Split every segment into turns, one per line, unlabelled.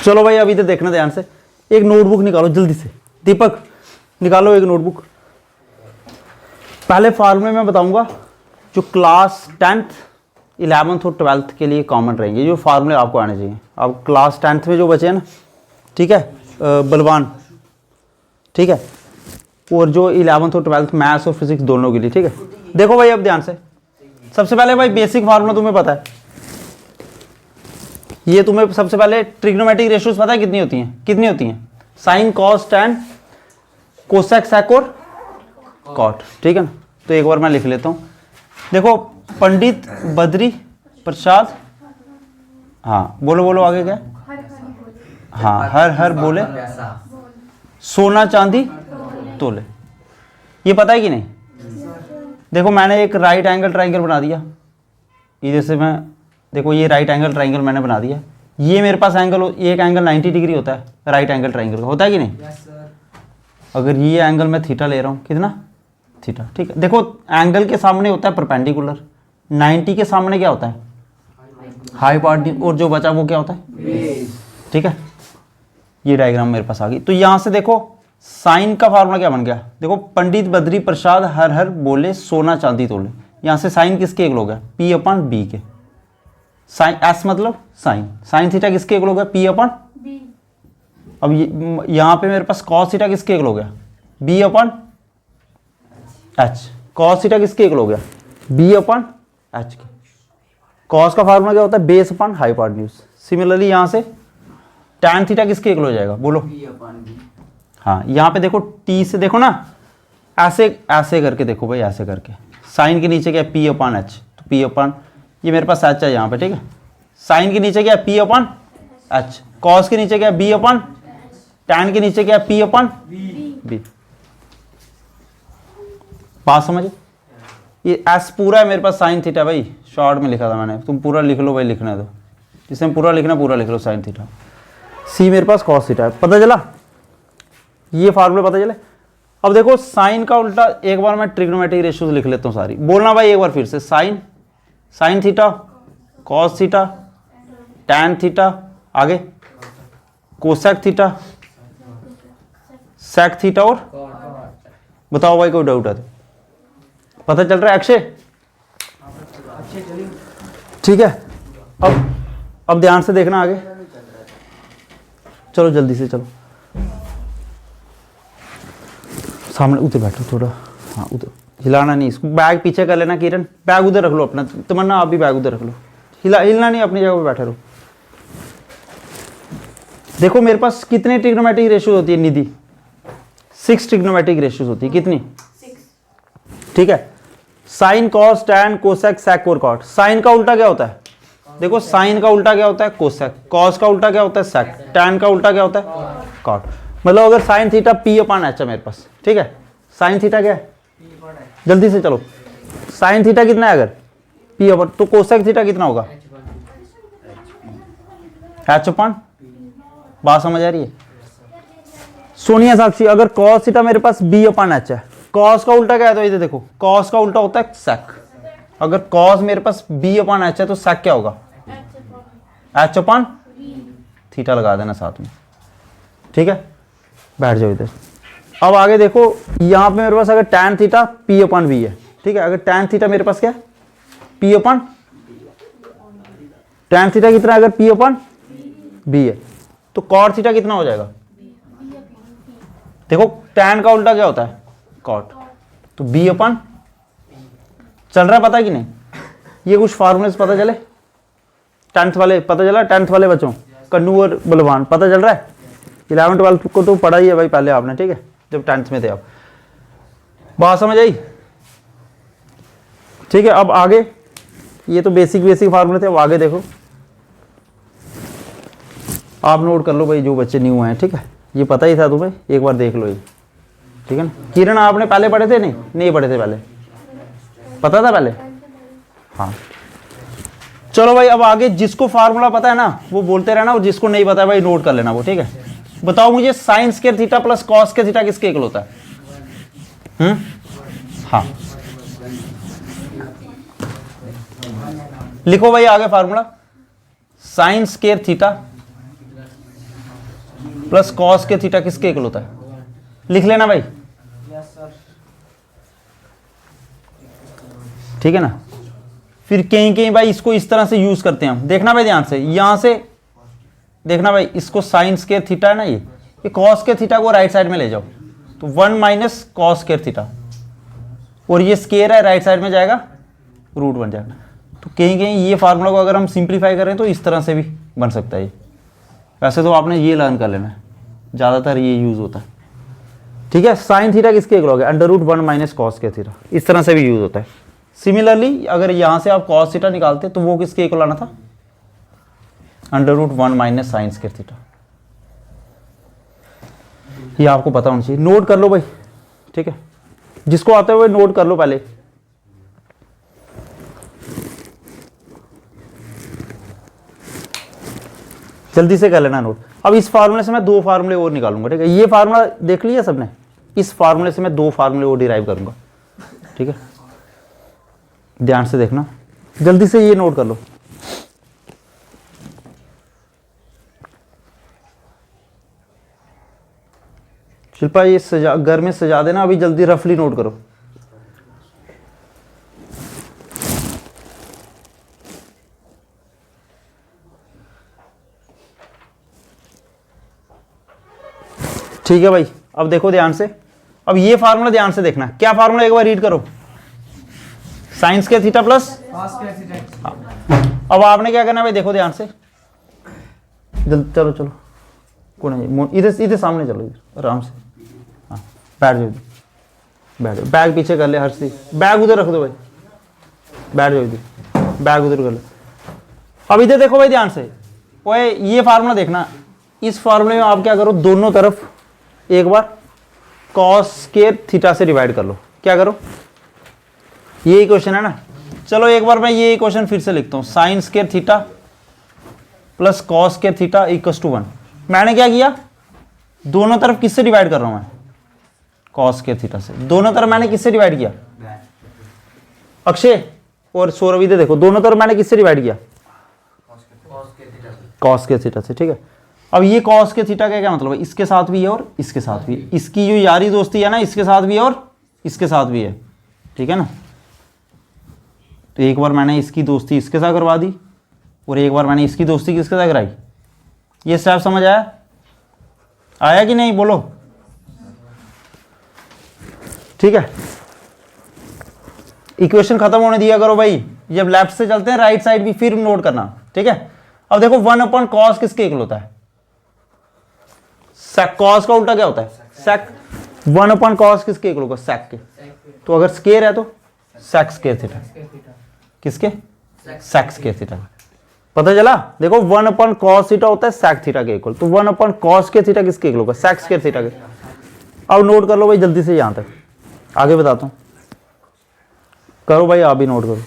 चलो भाई अभी तो देखना ध्यान से, एक नोटबुक निकालो जल्दी से, दीपक निकालो एक नोटबुक। पहले फार्मूले में बताऊंगा जो क्लास 10th 11th और 12th के लिए कॉमन रहेंगे, जो फार्मूले आपको आने चाहिए। अब क्लास 10th में जो बचे हैं ना, ठीक है, बलवान, ठीक है, और जो 11th और 12th मैथ्स और फिजिक्स दोनों के लिए, ठीक है। देखो भाई अब ध्यान से, सबसे पहले भाई बेसिक फार्मूला तुम्हें पता है, ये तुम्हें सबसे पहले ट्रिग्नोमेट्रिक रेशियोज पता है कितनी होती हैं, कितनी होती हैं, sine cos tan cosec sec और कॉट, ठीक है ना। तो एक बार मैं लिख लेता हूं, देखो पंडित बद्री प्रसाद, हाँ बोलो बोलो आगे क्या, हाँ हर हर बोले सोना चांदी तोले, ये पता है कि नहीं। देखो मैंने एक राइट एंगल ट्राइंगल बना दिया, ये जैसे मैं, देखो ये राइट एंगल ट्राइंगल मैंने बना दिया, ये मेरे पास एंगल, एक एंगल 90 डिग्री होता है राइट एंगल ट्राइंगल का, होता है कि नहीं। अगर ये एंगल मैं थीटा ले रहा हूँ, कितना थीटा, ठीक है। देखो एंगल के सामने होता है परपेंडिकुलर, 90 के सामने क्या होता है हाइपोटेन्यूज, और जो बचा वो क्या होता है, ठीक है। ये डायग्राम मेरे पास आ गई। तो यहां से देखो साइन का फार्मूला क्या बन गया, देखो पंडित बद्री प्रसाद हर हर बोले सोना चांदी तोले, यहां से साइन किसके इक्वल हो गया, पी अपॉन बी के, साइन एस मतलब साइन, साइन थीटा किसके इक्वल हो गया, पी अपॉन बी। अब यहां पे मेरे पास कॉस थीटा किसके इक्वल हो गया, B upon H, cos theta किसके इक्वल हो गया, बी अपॉन एच के। कॉस का फार्मूला क्या होता है, बेस अपॉन हाइपोटेन्यूज। सिमिलरली यहां से टैन थीटा किसके इक्वल हो जाएगा, बोलो, हाँ यहाँ पे देखो टी से देखो ना, ऐसे ऐसे करके देखो भाई, ऐसे करके साइन के नीचे क्या है, पी अपॉन एच, तो पी अपॉन, ये मेरे पास एच है यहाँ पे, ठीक है। साइन के नीचे क्या है, पी अपॉन एच, कॉस के नीचे क्या है, बी अपॉन, टैन के नीचे क्या है, पी अपॉन बी। बात समझे, ये एस पूरा है मेरे पास साइन थीटा, भाई शॉर्ट में लिखा था मैंने, तुम पूरा लिख लो भाई, लिखने दो, जिसमें पूरा लिखना पूरा लिख लो साइन थीटा। सी मेरे पास कॉस थीटा है, पता चला, ये फार्मूला पता चले। अब देखो साइन का उल्टा, एक बार मैं ट्रिग्नोमेट्रिक रेशियोज लिख लेता हूँ सारी, बोलना भाई एक बार फिर से, sine, sine theta, cos theta, tan theta, आगे कोसेक थीटा, सेक थीटा, और बताओ भाई कोई डाउट है तो, पता चल रहा है अक्षय, ठीक है। अब ध्यान से देखना आगे, चलो जल्दी से चलो, सामने उधर बैठो थोड़ा, हाँ उधर, हिलाना नहीं इसको, बैग पीछे कर लेना किरण, बैग उधर रख लो अपना, तमन्ना आप भी बैग उधर रख लो, हिलना नहीं, अपनी जगह पे बैठे रहो। देखो मेरे पास कितने ट्रिग्नोमेट्रिक रेशियो होती है निधि, 6 ट्रिग्नोमेट्रिक रेशियोज होती है, कितनी, 6, ठीक है। Sine cos tan cosec sec और कॉट, साइन का उल्टा क्या होता है, देखो साइन का उल्टा क्या होता है कोसेक, कॉस का उल्टा क्या होता है सेक, टैन का उल्टा क्या होता है कॉट। मतलब अगर sine theta P upon H है मेरे पास, ठीक है, साइन थीटा क्या है, जल्दी से चलो, साइन थीटा कितना है अगर पी अपॉन, तो कोसेक थीटा कितना होगा, एच अपॉन, बात समझ आ रही है सोनिया साक्षी। अगर कॉस थीटा मेरे पास बी अपॉन एच है, कॉस का उल्टा क्या है, तो ये देखो कॉस का उल्टा होता है सेक, अगर कॉस मेरे पास बी अपॉन एच है तो सेक क्या होगा, एच अपॉन थीटा लगा देना साथ में, ठीक है, बैठ जाओ इधर। अब आगे देखो, यहां पे मेरे पास अगर tan theta P upon B है, ठीक है, अगर टैन थीटा मेरे पास क्या है, पी अपॉन, टैन थीटा कितना है अगर पी अपॉन बी है, तो कॉट थीटा कितना हो जाएगा, देखो टैन का उल्टा क्या होता है कॉट, तो बी अपॉन, चल रहा है पता कि नहीं, ये कुछ फार्मूले पता चले, 10th वाले पता चला, 10th वाले बच्चों कन्नू और बलवान पता चल रहा है, 11 12 को तो पढ़ा ही है भाई पहले आपने, ठीक है, जब 10th में थे आप, बात समझ आई, ठीक है। अब आगे, ये तो बेसिक फार्मूले थे, अब आगे देखो, आप नोट कर लो भाई जो बच्चे न्यू हैं, ठीक है, ये पता ही था तुम्हें, एक बार देख लो ये, ठीक है ना। किरण आपने पहले पढ़े थे, नहीं पढ़े थे पहले, पता था पहले, हाँ चलो भाई। अब आगे जिसको फार्मूला पता है ना वो बोलते रहना, और जिसको नहीं पता है भाई नोट कर लेना वो, ठीक है। बताओ मुझे sign square theta plus cos square theta किसके इक्वल होता है, हाँ लिखो भाई आगे formula, sign square theta plus cos के थीटा किसके इक्वल होता है? लिख लेना भाई, ठीक है ना। फिर कहीं कहीं भाई इसको इस तरह से यूज करते हैं हम, देखना भाई ध्यान से, यहां से देखना भाई, इसको साइन स्क्वायर थीटा है ना, ये कॉस के थीटा को राइट साइड में ले जाओ, तो 1 माइनस कॉस स्क्वायर थीटा, और ये स्क्वायर है राइट साइड में जाएगा, रूट बन जाएगा। तो कहीं कहीं ये फार्मूला को अगर हम सिंप्लीफाई करें तो इस तरह से भी बन सकता है ये। वैसे तो आपने ये लर्न कर लेना है, ज़्यादातर ये यूज़ होता है, ठीक है। साइन थीटा किसके इक्वल हो गया? अंडर रूट 1 माइनस कॉस के थीटा, इस तरह से भी यूज़ होता है। सिमिलरली अगर यहाँ से आप कॉस थीटा निकालते तो वो किसके इक्वल आना था? Under root 1 minus sine square theta. ये आपको पता होना चाहिए, नोट कर लो भाई, ठीक है। जिसको आता है वो नोट कर लो पहले। जल्दी से कर लेना नोट। अब इस फार्मूले से मैं 2 फार्मूले और निकालूंगा, ठीक है। ये फार्मूला देख लिया सबने, इस फार्मूले से मैं 2 फार्मूले और डिराइव करूंगा, ठीक है। ध्यान से देखना, जल्दी से ये नोट कर लो। शिल्पा ये घर में सजा देना, अभी जल्दी रफली नोट करो। ठीक है भाई, अब देखो ध्यान से, अब ये फार्मूला ध्यान से देखना। क्या फार्मूला एक बार रीड करो? साइन स्क्वायर थीटा प्लस, अब आपने क्या करना भाई, देखो ध्यान से, चलो चलो कौन है, इधर इधर सामने चलो, आराम से, हाँ बैठ जाओ, बैठ जाओ, बैग पीछे कर ले हर्षी, बैग उधर रख दो भाई, बैठ जाओ इधर, बैग उधर कर लो। अब इधर देखो भाई ध्यान से, ओए ये फार्मूला देखना, इस फार्मूले में आप क्या करो, दोनों तरफ एक बार कॉस स्क्वायर थीटा से डिवाइड कर लो। क्या करो, ये इक्वेशन है ना, चलो एक बार मैं ये इक्वेशन फिर से लिखता हूँ, sine square theta plus cos square theta equals to 1। मैंने क्या किया, दोनों तरफ किससे डिवाइड कर रहा हूं मैं? कॉस स्क्वायर थीटा से। दोनों तरफ मैंने किससे डिवाइड किया? अक्षय और सौरभ, इधर देखो, दोनों तरफ मैंने किससे डिवाइड किया? कॉस स्क्वायर थीटा से, ठीक है। अब ये कॉस के थीटा का क्या मतलब है? इसके साथ भी है और इसके साथ भी है। इसकी जो यारी दोस्ती है ना, इसके साथ भी है और इसके साथ भी है, ठीक है ना। तो एक बार मैंने इसकी दोस्ती इसके साथ करवा दी और एक बार मैंने इसकी दोस्ती किसके साथ कराई। ये स्टेप समझ आया? आया कि नहीं बोलो? ठीक है, इक्वेशन खत्म होने दिया करो भाई। जब लेफ्ट से चलते हैं राइट साइड भी फिर नोट करना, ठीक है। अब देखो 1 अपॉन कॉस किसके इक्वल होता है? सेक। कॉस का उल्टा क्या होता है? सेक। 1 अपॉन कॉस किसके इक्वल होगा? सेक के। तो अगर स्क्वायर है तो सेक स्क्वायर थीटा। किसके? Sec square theta. पता चला? देखो 1 अपॉन कॉस थीटा होता है सेक थीटा के इक्वल, तो 1 अपॉन कॉस के थीटा किसके इक्वल होगा? सेक स्क्वायर थीटा के। अब नोट कर लो भाई जल्दी से, यहां तक आगे बताता हूं। करो भाई, आप भी नोट करो।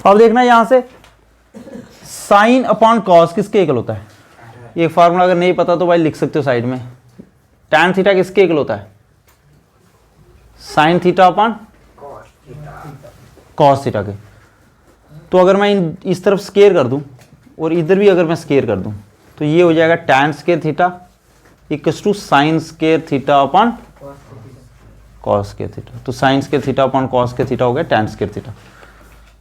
अब देखना यहां से, साइन अपॉन कॉस किसके इक्वल होता है? ये फार्मूला अगर नहीं पता तो भाई लिख सकते हो साइड में। टैन थीटा किसके इक्वल होता है? Sine theta upon cos theta के। तो अगर मैं इस तरफ स्क्वायर कर दूं और इधर भी अगर मैं स्क्वायर कर दूं तो ये हो जाएगा tan square theta equals to sine square theta upon cos square theta. तो sine square theta upon cos square theta हो गया टैन स्क्वायर थीटा।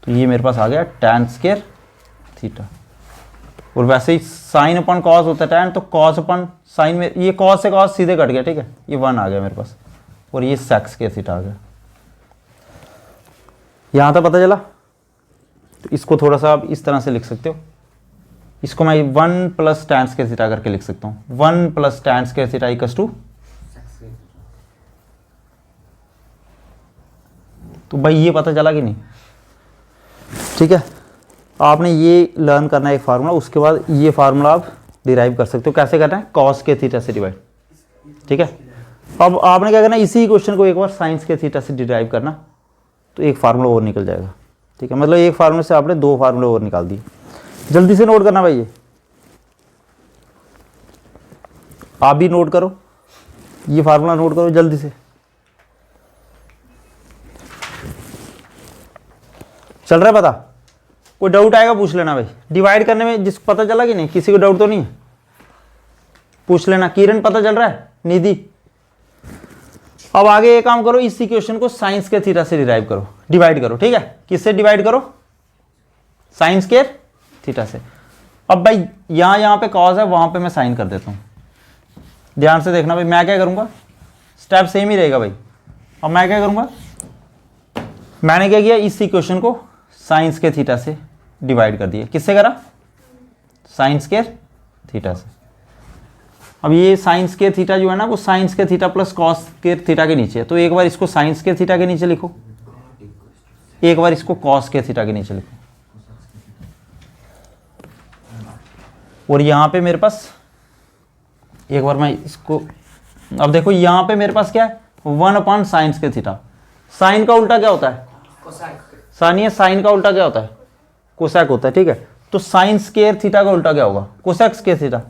तो ये मेरे पास आ गया टैन स्क्वायर थीटा। और वैसे ही साइन अपॉन कॉस होता है टैन, तो कॉस अपॉन साइन में ये कॉस से कॉस सीधे कट गया, ठीक है। ये 1 आ गया मेरे पास और ये सेक स्क्वायर थीटा आ गया। यहां तक पता चला? तो इसको थोड़ा सा आप इस तरह से लिख सकते हो। इसको मैं 1 प्लस टैन स्क्वायर थीटा करके लिख सकता हूँ। 1 plus tan square theta equals to, तो भाई ये पता चला कि नहीं? ठीक है, आपने ये लर्न करना है एक फार्मूला, उसके बाद ये फार्मूला आप डिराइव कर सकते हो। कैसे करना है? कॉस के थीटा से डिवाइड, ठीक है। अब आपने क्या करना है, इसी क्वेश्चन को एक बार साइंस के थीटा से डिराइव करना, तो एक फार्मूला और निकल जाएगा, ठीक है। मतलब एक फार्मूले से आपने 2 फार्मूले और निकाल दिए। जल्दी से नोट करना भाई, ये आप भी नोट करो, ये फार्मूला नोट करो जल्दी से। चल रहा है पता? कोई डाउट आएगा पूछ लेना भाई। डिवाइड करने में जिसको पता चला कि नहीं, किसी को डाउट तो नहीं है? पूछ लेना। किरण पता चल रहा है? निधि? अब आगे ये काम करो, इस इक्वेशन को साइन स्क्वायर थीटा से डिराइव करो, डिवाइड करो। ठीक है, किससे डिवाइड करो? साइन स्क्वायर थीटा से। अब भाई यहां पे कॉस है, वहां पे मैं साइन कर देता हूं। ध्यान से देखना भाई, मैं क्या करूंगा, स्टेप सेम ही रहेगा भाई। अब मैं क्या करूंगा, मैंने क्या किया, इस इक्वेशन को साइन स्क्वायर थीटा से डिवाइड कर दिया। किससे करा? साइन स्क्वायर थीटा से। अब ये साइन स्क्वायर थीटा जो है ना, वो sign square theta plus cos square theta के नीचे है, तो एक बार इसको साइन स्क्वायर थीटा के नीचे लिखो, एक बार इसको कॉस स्क्वायर थीटा के नीचे लिखो। और यहां पे मेरे पास, एक बार मैं इसको, अब देखो यहां पे मेरे पास क्या है, 1 साइन स्क्वायर थीटा। साइन का उल्टा क्या होता है? सानिए, साइन का उल्टा क्या होता है? कोसेक होता है। ठीक है, तो साइन स्क्वायर थीटा का उल्टा क्या होगा? Cosec square theta.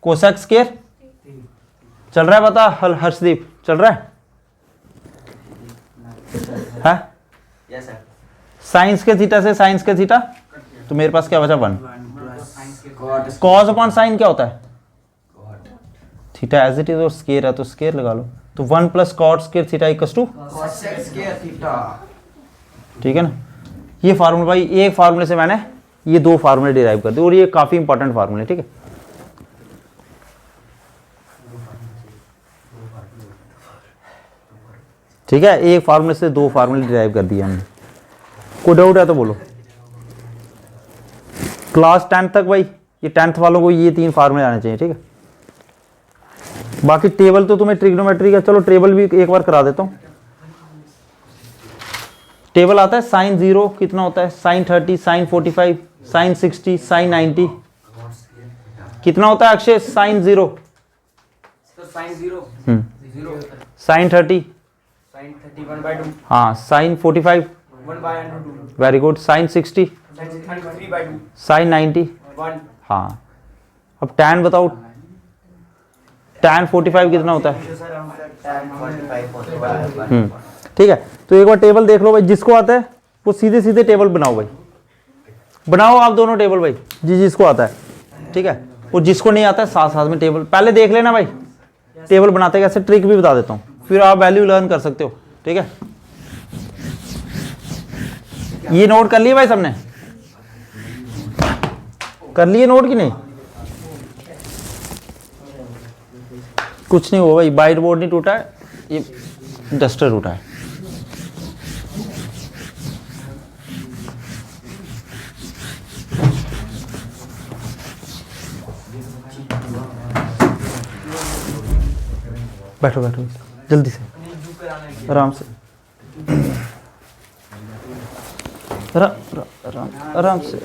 Cosec square चल रहा है पता? हर्षदीप चल रहा है? Yes sir. Sign square theta से साइन स्क्वायर थीटा, तो मेरे पास क्या बचा? 1। कॉस अपॉन साइन क्या होता है? थीटा एज इट इज, और स्क्वायर है तो स्क्वायर लगा लो, तो 1 plus cot square theta equals to cosec square theta. ठीक है ना? ये फार्मूला भाई, एक फार्मूले से मैंने ये 2 फार्मूले डिराइव कर दिए, और ये काफी इंपॉर्टेंट फार्मूले। ठीक है, ठीक है, एक फार्मूले से 2 फार्मूले डिराइव कर दिए हमने। कोई डाउट है तो बोलो। क्लास 10 तक भाई, ये 10th वालों को ये 3 फार्मूले आने चाहिए। ठीक है, बाकी टेबल तो तुम्हें ट्रिग्नोमेट्री का, चलो टेबल भी एक बार करा देता हूं। टेबल आता है साइन 0 कितना होता है, साइन 30, साइन 45, साइन 60, साइन 90 कितना होता है Akshay? Sine 0, sine 0, sine 30, sine 30 1/2, हाँ, sine 45 1/2, very good, sine 60, sine 3/2, sine 90 1, हाँ। अब tan बताओ, tan 45 कितना होता है? ठीक है, तो एक बार टेबल देख लो भाई, जिसको आता है वो सीधे सीधे टेबल बनाओ भाई, बनाओ आप दोनों टेबल भाई, जिसको आता है। ठीक है, और जिसको नहीं आता है साथ साथ में टेबल पहले देख लेना भाई, टेबल बनाते कैसे, ट्रिक भी बता देता हूँ, फिर आप वैल्यू लर्न कर सकते हो। ठीक है, ये नोट कर लिए भाई सबने? कर लिए नोट कि नहीं? कुछ नहीं हुआ भाई, बाइट बोर्ड नहीं टूटा है, ये डस्टर टूटा है। बैठो बैठो जल्दी से, आराम से, आराम से।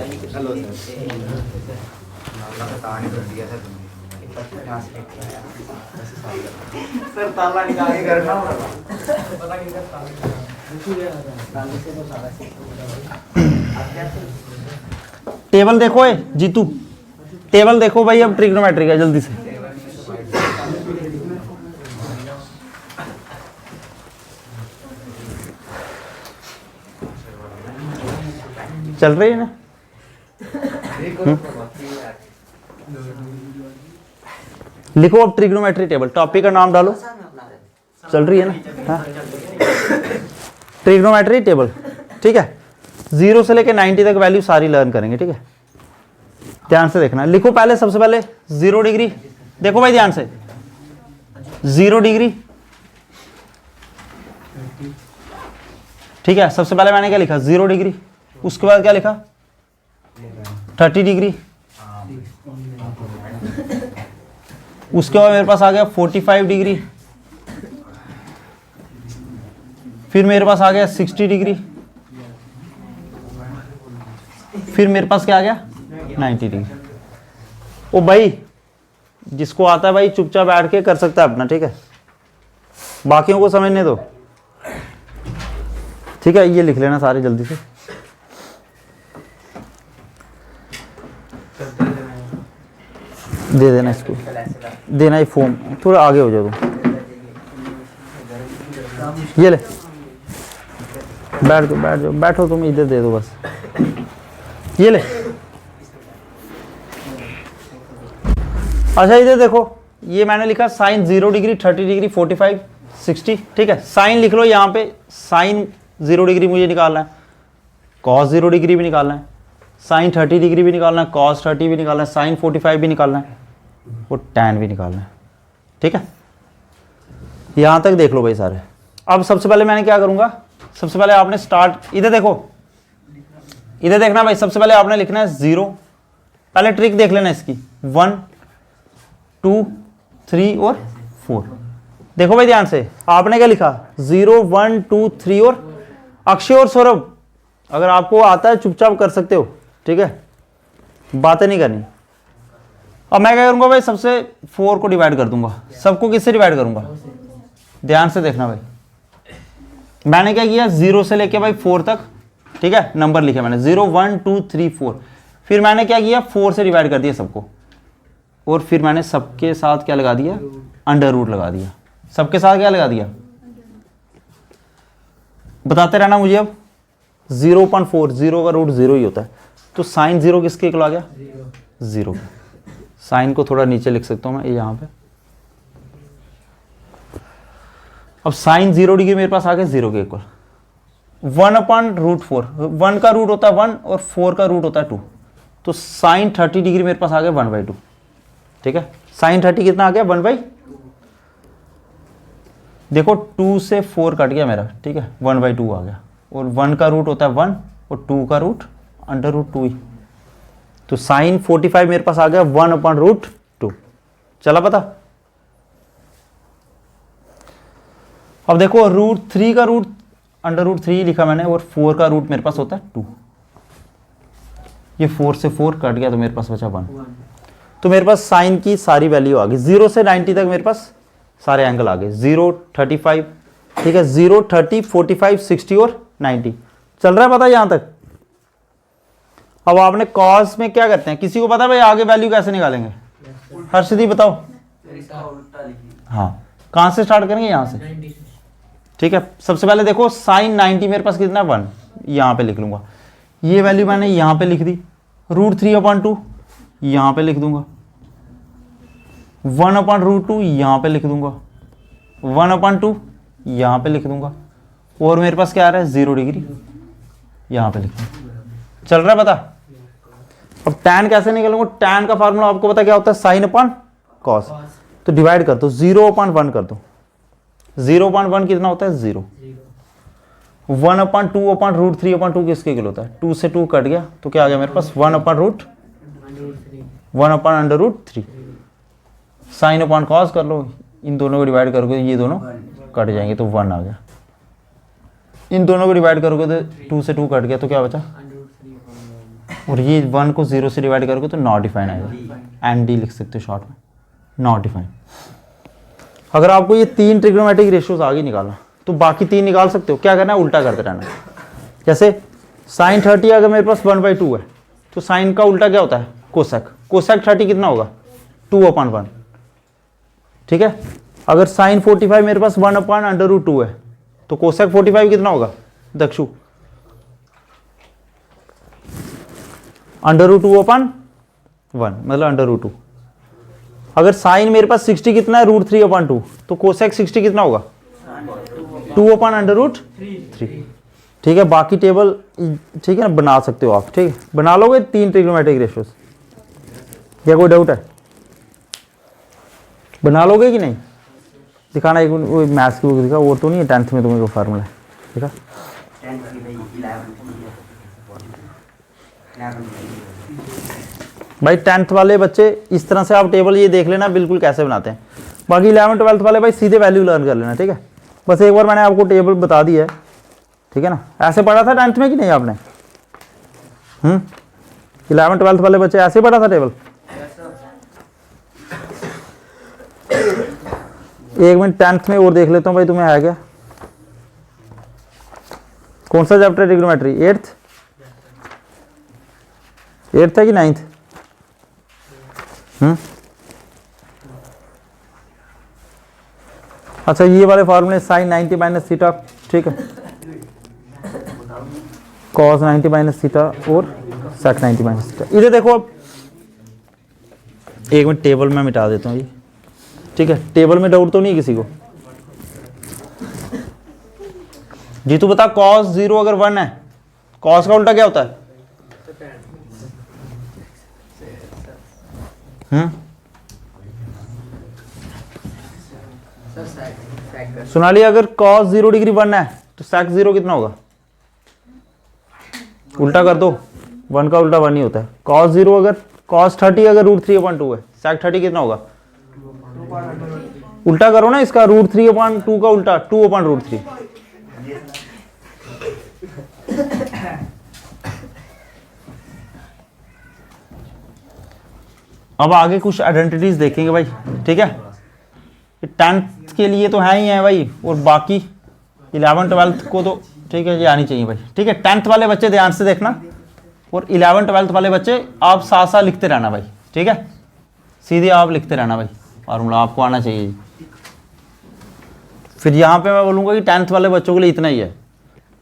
सर ताला निकाल के करना पता नहीं टेबल देखो है जीतू, टेबल देखो भाई, अब ट्रिग्नोमेट्री का जल्दी से। चल रही है ना? लिखो अब ट्रिग्नोमेट्री टेबल, टॉपिक का नाम डालो, चल रही है ना? हाँ, ट्रिग्नोमेट्री टेबल। ठीक है, 0 से लेके 90 तक वैल्यू सारी लर्न करेंगे। ठीक है, ध्यान से देखना, लिखो पहले, सबसे पहले 0 डिग्री, देखो भाई ध्यान से, 0 डिग्री। ठीक है, सबसे पहले मैंने क्या लिखा, 0 डिग्री, उसके बाद क्या लिखा, 30 डिग्री, उसके बाद मेरे पास आ गया 45 डिग्री, फिर मेरे पास आ गया 60 डिग्री, फिर मेरे पास क्या आ गया 90 डिग्री। ओ भाई जिसको आता है भाई चुपचाप बैठ के कर सकता है अपना। ठीक है, बाकियों को समझने दो। ठीक है, ये लिख लेना सारे जल्दी से। दे देना इसको, देना ये फॉर्म, थोड़ा आगे हो जाओ तुम, ये ले बैठ जाओ बैठ जाओ, बैठो तुम, इधर दे दो बस, ये ले। अच्छा इधर देखो, ये मैंने लिखा साइन 0 डिग्री, 30 डिग्री, 45, 60, ठीक है। साइन लिख लो यहाँ पे, साइन 0 डिग्री मुझे निकालना है, कॉस 0 डिग्री भी निकालना है, साइन 30 डिग्री भी निकालना है, कॉस 30 भी निकालना है, साइन 45 भी निकालना है, और टैन भी निकालना है, ठीक है। यहाँ तक देख लो भाई सारे। अब सबसे पहले मैंने क्या करूँगा, सबसे पहले आपने स्टार्ट, इधर देखो, इधर देखना भाई, सबसे पहले आपने लिखना है 0, पहले ट्रिक देख लेना इसकी, 1 2 3 और 4। देखो भाई ध्यान से, आपने क्या लिखा, 0 1 2 3 और अक्षय और सौरभ, अगर आपको आता है चुपचाप कर सकते हो, ठीक है, बातें नहीं करनी। अब मैं क्या करूंगा भाई, सबसे 4 को डिवाइड कर दूंगा, सबको किससे डिवाइड करूंगा, ध्यान से देखना भाई। मैंने क्या किया, 0 से लेके भाई 4 तक, ठीक है, नंबर लिखे मैंने 0 1 2 3 4, फिर मैंने क्या किया, 4 से डिवाइड कर दिया सबको, और फिर मैंने सबके साथ क्या लगा दिया, अंडर रूट लगा दिया। सबके साथ क्या लगा दिया, बताते रहना मुझे। अब 0.4, 0 का रूट 0 ही होता है, तो साइन 0 किसके इक्वल आ गया, 0। साइन को थोड़ा नीचे लिख सकता हूं मैं यहाँ पे। अब साइन 0 डिग्री मेरे पास आ गया 0 के इक्वल, 1/√4, 1 का रूट होता है 1 और 4 का रूट होता है 2, तो साइन 30 डिग्री मेरे पास आ गया 1/2, ठीक है। साइन 30 कितना आ गया, 1/, देखो 2 से 4 कट गया मेरा, ठीक है, 1/2 आ गया, और 1 का रूट होता है 1 और 2 का रूट √2 ही, तो साइन 45 मेरे पास आ गया 1/√2। चला पता। अब देखो √3 का रूट √3 लिखा मैंने, और 4 का रूट मेरे पास होता है 2, ये 4 से 4 कट गया तो मेरे पास बचा 1। तो मेरे पास साइन की सारी वैल्यू आ गई, 0 से 90 तक मेरे पास सारे एंगल आ गए, 0 35, ठीक है, 0 30 45 60 और 90। चल रहा है पता यहां तक। अब आपने कॉस में क्या करते हैं, किसी को पता है भाई आगे वैल्यू कैसे निकालेंगे, हर्षदी बताओ। हाँ, कहां से स्टार्ट करेंगे, यहां से, ठीक है। सबसे पहले देखो साइन 90 मेरे पास कितना है 1, यहां पे लिख लूंगा, ये वैल्यू मैंने यहां पे लिख दी, √3/2 यहां पे लिख दूंगा, 1/√2 यहां पे लिख दूंगा, 1/2 यहां पे लिख दूंगा, और मेरे पास क्या आ रहा है 0 डिग्री यहां पे लिख दूंगा। चल रहा है पता। अब टैन कैसे निकालूंगा, टैन का फार्मूला आपको पता क्या होता है, साइन अपॉन कॉस, तो डिवाइड कर दो, 0/1 कर दो, 0/1 कितना होता है 0, 1/2/√3/2 किसके इक्वल होता है, 2 से 2 कट गया तो क्या आ गया मेरे पास 1/√3, साइन अपॉन कॉस कर लो, इन दोनों को डिवाइड करोगे ये दोनों कट जाएंगे तो 1 आ गया, इन दोनों को डिवाइड करोगे तो 2 से 2 कट गया तो क्या बचा, और ये 1 को 0 से डिवाइड करोगे तो नॉट डिफाइन आएगा, ND लिख सकते हो शॉर्ट में, नॉट डिफाइन। अगर आपको ये 3 ट्रिग्नोमेट्रिक रेशियोज आगे निकालना तो बाकी 3 निकाल सकते हो, क्या करना है उल्टा करते रहना। जैसे साइन 30 अगर मेरे पास 1/2 है तो साइन का उल्टा क्या होता है कोसेक, कोसेक 30 कितना होगा 2/1, ठीक है। अगर साइन 45 मेरे पास 1/√2 है तो कोसेक 45 कितना होगा दक्षु, √2/1 मतलब √2। अगर साइन मेरे पास 60 कितना है √3/2 तो कोसेक 60 कितना होगा 2/√3, ठीक है। बाकी टेबल ठीक है ना बना सकते हो आप, ठीक है, बना लोगे 3 ट्रिग्नोमेट्रिक रेशियोज, क्या कोई डाउट है, बना लोगे कि नहीं, दिखाना एक मैथ्स की बुक दिखा, वो तो नहीं है 10th में तुम्हें को फार्मूला है, ठीक है। भाई 10th वाले बच्चे इस तरह से आप टेबल ये देख लेना बिल्कुल कैसे बनाते हैं, बाकी 11th 12th वाले भाई सीधे वैल्यू लर्न कर लेना, ठीक है। बस एक बार मैंने आपको टेबल बता दी है, ठीक है ना, ऐसे पढ़ा था 10th में कि नहीं आपने, 11th 12th वाले बच्चे ऐसे पढ़ा था टेबल। एक मिनट 10th में और देख लेता हूँ भाई तुम्हें है क्या, कौन सा चैप्टर ट्रिग्नोमेट्री, 8th है कि 9th, अच्छा ये वाले फॉर्मूले साइन 90 - थीटा, ठीक है। cos 90 माइनस थीटा और sec 90 माइनस थीटा। इधर देखो अब एक मिनट टेबल में मिटा देता हूँ ये, ठीक है। टेबल में डाउट तो नहीं है किसी को? जीतू बता, cos 0 अगर 1 है, cos का उल्टा क्या होता है? सुना लिया, अगर cos 0 डिग्री 1 है तो sec 0 कितना होगा? उल्टा कर दो, 1 का उल्टा 1 ही होता है। cos 0 अगर cos 30 अगर √3/2 है, sec 30 कितना होगा? उल्टा करो ना इसका, √3/2 का उल्टा 2/√3। अब आगे कुछ आइडेंटिटीज देखेंगे भाई, ठीक है। 10th के लिए तो है ही है भाई, और बाकी 11 12 को तो ठीक है ये आनी चाहिए भाई, ठीक है। 10th वाले बच्चे ध्यान से देखना, और 11 12 वाले बच्चे आप साथ साथ लिखते रहना भाई, ठीक है। सीधे आप लिखते रहना भाई, फार्मूला आपको आना चाहिए। फिर यहाँ पे मैं बोलूँगा कि 10th वाले बच्चों के लिए इतना ही है,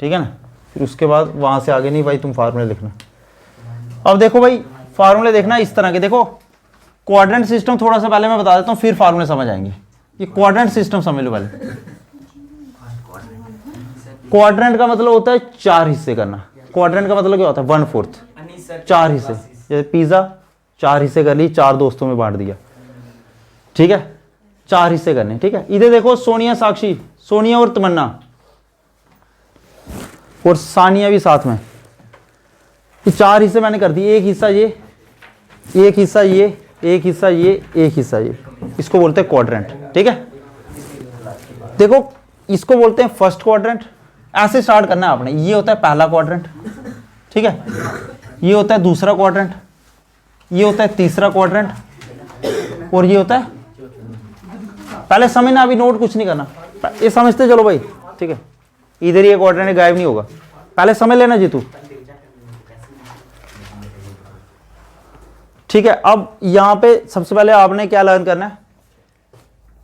ठीक है ना। फिर उसके बाद वहाँ से आगे नहीं भाई, तुम फार्मूले लिखना। अब देखो भाई, फार्मूले देखना इस तरह के। देखो क्वाड्रेंट सिस्टम थोड़ा सा पहले मैं बता देता हूँ, फिर फार्मूले समझ आएंगे। ये क्वाड्रेंट सिस्टम समझ लो पहले। क्वाड्रेंट का मतलब होता है 4 हिस्से करना। क्वाड्रेंट का मतलब क्या होता है? 1/4, 4 हिस्से। जैसे पिज्जा 4 हिस्से कर ली, 4 दोस्तों में बांट दिया, ठीक है। 4 हिस्से करने, ठीक है। इधर देखो सोनिया साक्षी, सोनिया और तमन्ना, और सानिया भी साथ में। ये 4 हिस्से मैंने कर दिए, एक हिस्सा ये, एक हिस्सा ये, एक हिस्सा ये, एक हिस्सा ये। इसको बोलते हैं क्वाड्रेंट, ठीक है। देखो इसको बोलते हैं फर्स्ट क्वाड्रेंट। ऐसे स्टार्ट करना है आपने। ये होता है पहला क्वाड्रेंट, ठीक है। ये होता है दूसरा क्वाड्रेंट, ये होता है तीसरा क्वाड्रेंट, और ये होता है, पहले समझना, अभी नोट कुछ नहीं करना, ये समझते चलो भाई, ठीक है। इधर ये क्वाड्रेंट गायब नहीं होगा, पहले समझ लेना जीतू, ठीक है। अब यहां पे सबसे पहले आपने क्या लर्न करना है?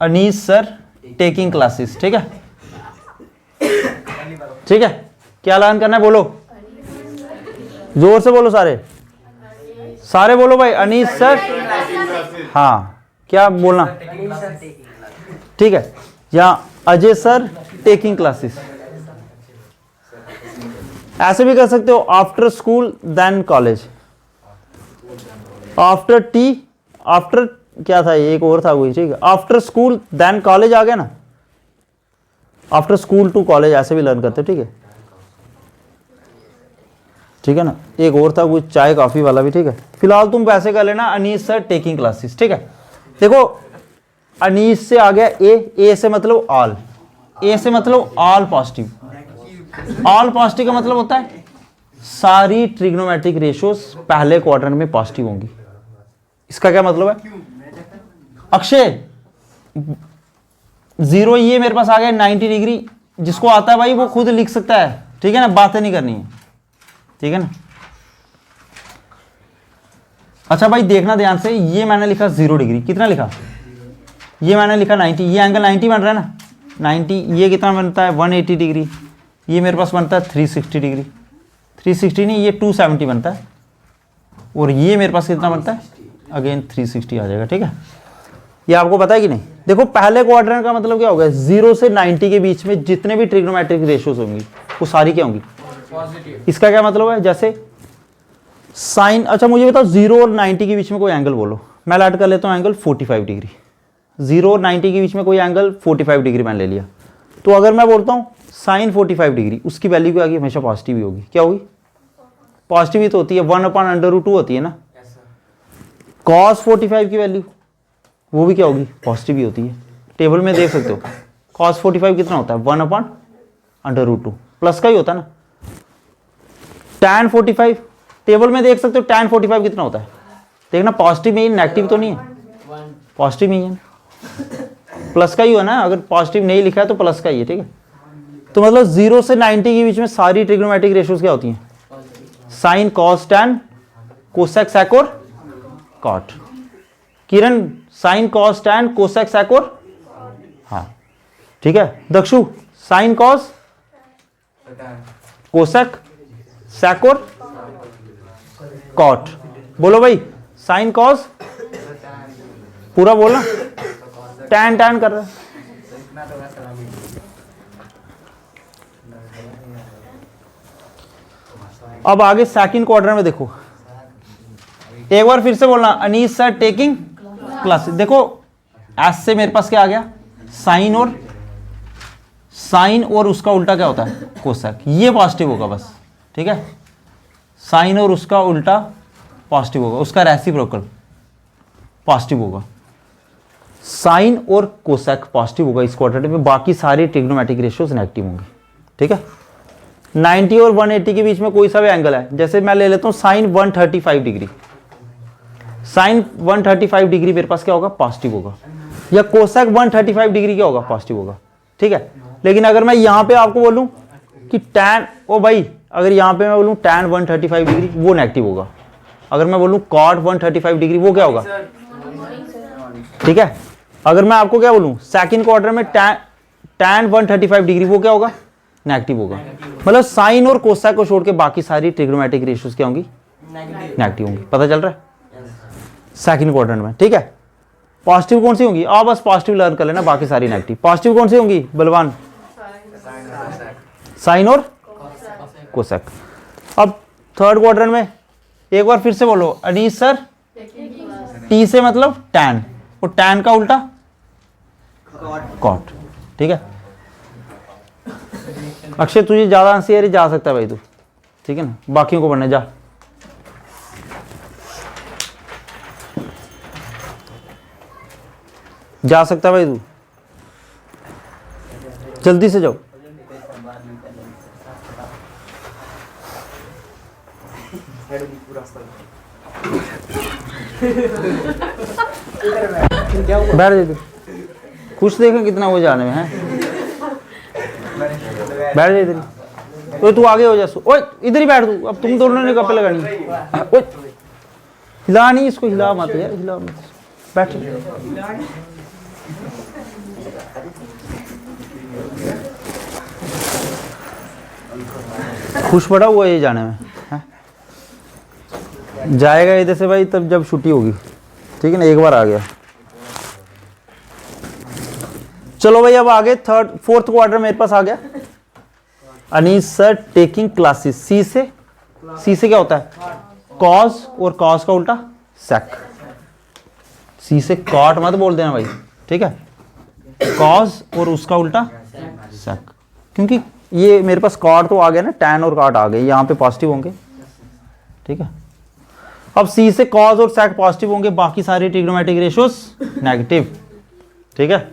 अनीस सर टेकिंग क्लासेस, ठीक है, ठीक है। क्या लर्न करना है? बोलो जोर से, बोलो सारे, सारे बोलो भाई, अनीस सर। हाँ, क्या बोलना? ठीक है। या अजय सर टेकिंग क्लासेस, ऐसे भी कर सकते हो। After school then college, after T, after क्या था, एक और था कोई, ठीक है। आफ्टर स्कूल देन कॉलेज आ गया ना, आफ्टर स्कूल टू कॉलेज, ऐसे भी लर्न करते, ठीक है, ठीक है ना। एक और था कोई चाय कॉफी वाला भी, ठीक है। फिलहाल तुम वैसे कर लेना, अनीस सर टेकिंग क्लासेस, ठीक है। देखो अनीस से आ गया ए से मतलब ऑल, ए से मतलब ऑल पॉजिटिव। ऑल पॉजिटिव का मतलब होता है सारी ट्रिग्नोमेट्रिक रेशियोज पहले क्वाड्रेंट में पॉजिटिव होंगी। इसका क्या मतलब है? अक्षय 0 ये मेरे पास आ गया 90 डिग्री, जिसको आता है भाई वो खुद लिख सकता है, ठीक है ना, बातें नहीं करनी है, ठीक है ना। अच्छा भाई देखना ध्यान से, ये मैंने लिखा 0 डिग्री, कितना लिखा? ये मैंने लिखा 90, ये एंगल 90 बन रहा है ना, 90। ये कितना बनता है? 180 डिग्री। ये मेरे पास बनता है 360 डिग्री, 360 नहीं, ये 270 बनता है। और ये मेरे पास कितना बनता है? अगेन 360 आ जाएगा, ठीक है। ये आपको पता है कि नहीं? देखो पहले क्वाड्रेंट का मतलब क्या होगा? 0 से 90 के बीच में जितने भी ट्रिग्नोमेट्रिक रेशियोज होंगी वो सारी क्या होंगी? पॉजिटिव। इसका क्या मतलब है? जैसे साइन, अच्छा मुझे बताओ 0 और 90 के बीच में कोई एंगल बोलो। मैं ऐड कर लेता हूँ एंगल 45 डिग्री। 0 और 90 के बीच में कोई एंगल 45 डिग्री मैंने ले लिया। तो अगर मैं बोलता हूँ साइन 45 डिग्री, उसकी वैल्यू क्या होगी? हमेशा पॉजिटिव ही होगी। क्या होगी? पॉजिटिव ही तो होती है, 1/√2 होती है ना। कॉस 45 की वैल्यू वो भी क्या होगी? पॉजिटिव ही होती है। टेबल में देख सकते हो कॉस 45 कितना होता है? 1/√2, प्लस का ही होता है ना। tan 45 टेबल में देख सकते हो, tan 45 कितना होता है? देखना पॉजिटिव में ही, नेगेटिव तो नहीं है, पॉजिटिव ही है, प्लस का ही हो ना। अगर पॉजिटिव नहीं लिखा है तो प्लस का ही है, ठीक है। तो मतलब 0 से 90 के बीच में सारी ट्रिग्नोमेट्रिक रेशियोज क्या होती हैं? Sine, cos, tan, cosec, sec और cot. Kiran sine, cos, tan, cosec, sec और, हाँ ठीक है। Dakshu sine, cos, cosec, sec और cot। बोलो भाई, साइन कॉस, पूरा बोलना, टैन टैन कर रहा है। अब आगे सेकंड क्वाड्रेंट में देखो, एक बार फिर से बोलना, अनीस सर टेकिंग क्लासेस। देखो एस से मेरे पास क्या आ गया, साइन और उसका उल्टा क्या होता है, कोसेक। ये पॉजिटिव होगा बस, ठीक है। साइन और उसका उल्टा पॉजिटिव होगा, उसका रेसिप्रोकल पॉजिटिव होगा। साइन और कोसेक पॉजिटिव होगा इस क्वाड्रेंट में, बाकी सारे ट्रिग्नोमेट्रिक रेशियोज नेगेटिव होंगे, ठीक है। 90 और 180 के बीच में कोई सा भी एंगल है, जैसे मैं ले लेता हूं साइन 135 डिग्री, साइन 135 डिग्री मेरे पास क्या होगा, पॉजिटिव होगा, या कोसेक 135 डिग्री क्या होगा, पॉजिटिव होगा, ठीक है। लेकिन अगर मैं यहां पे आपको बोलूं कि टैन, ओ भाई अगर यहां पे मैं बोलूं टैन 135 डिग्री, वो नेगेटिव होगा। अगर मैं बोलूं कॉट 135 डिग्री, वो क्या होगा, ठीक है। अगर मैं आपको क्या बोलूं सेकंड क्वार्टर में टैन 135 डिग्री, वो क्या होगा, नेगेटिव होगा। मतलब साइन और कोसेक को छोड़ के बाकी सारी ट्रिग्नोमेट्रिक रेशियोज क्या होंगी, नेगेटिव होंगी। पता चल रहा है सेकंड क्वाड्रेंट में, ठीक है। पॉजिटिव कौन सी होंगी, आप बस पॉजिटिव लर्न कर लेना, बाकी सारी नेगेटिव। पॉजिटिव कौन सी होंगी बलवान, साइन और कोसेक। अब थर्ड क्वाड्रेंट में एक बार फिर से बोलो, अनीस सर टी से मतलब टैन, और टैन का उल्टा कॉट, ठीक है। अक्षय तुझे ज्यादा आंसर जा सकता है भाई तू, ठीक है ना, बाकियों को पढ़ने जा। जा सकता है भाई तू, जल्दी से जाओ। बैठ जा, खुश देखें कितना वो जाने में है। बैठ जा इधर, ओए तू आगे हो जा, ओए इधर ही बैठ तू। अब तुम दोनों ने कपड़े लगानी, ओए हिला नहीं इसको, हिला मत यार, हिला मत, बैठ। खुश पड़ा हुआ ये जाने में है? जाएगा इधर से भाई तब जब छुट्टी होगी, ठीक है ना, एक बार आ गया। चलो भाई अब आगे फोर्थ क्वार्टर मेरे पास आ गया। अनीस सर टेकिंग क्लासेस, सी से क्या होता है, कॉस, और कॉस का उल्टा सेक। सी से कॉट मत बोल देना भाई, ठीक है, कॉस और उसका उल्टा सेक, क्योंकि ये मेरे पास कॉट तो आ गया ना, टैन और कॉट आ गए, यहाँ पे पॉजिटिव होंगे, ठीक है। अब सी से कॉस और सेक पॉजिटिव होंगे, बाकी सारे ट्रिग्नोमेट्रिक रेशियोज नेगेटिव, ठीक है।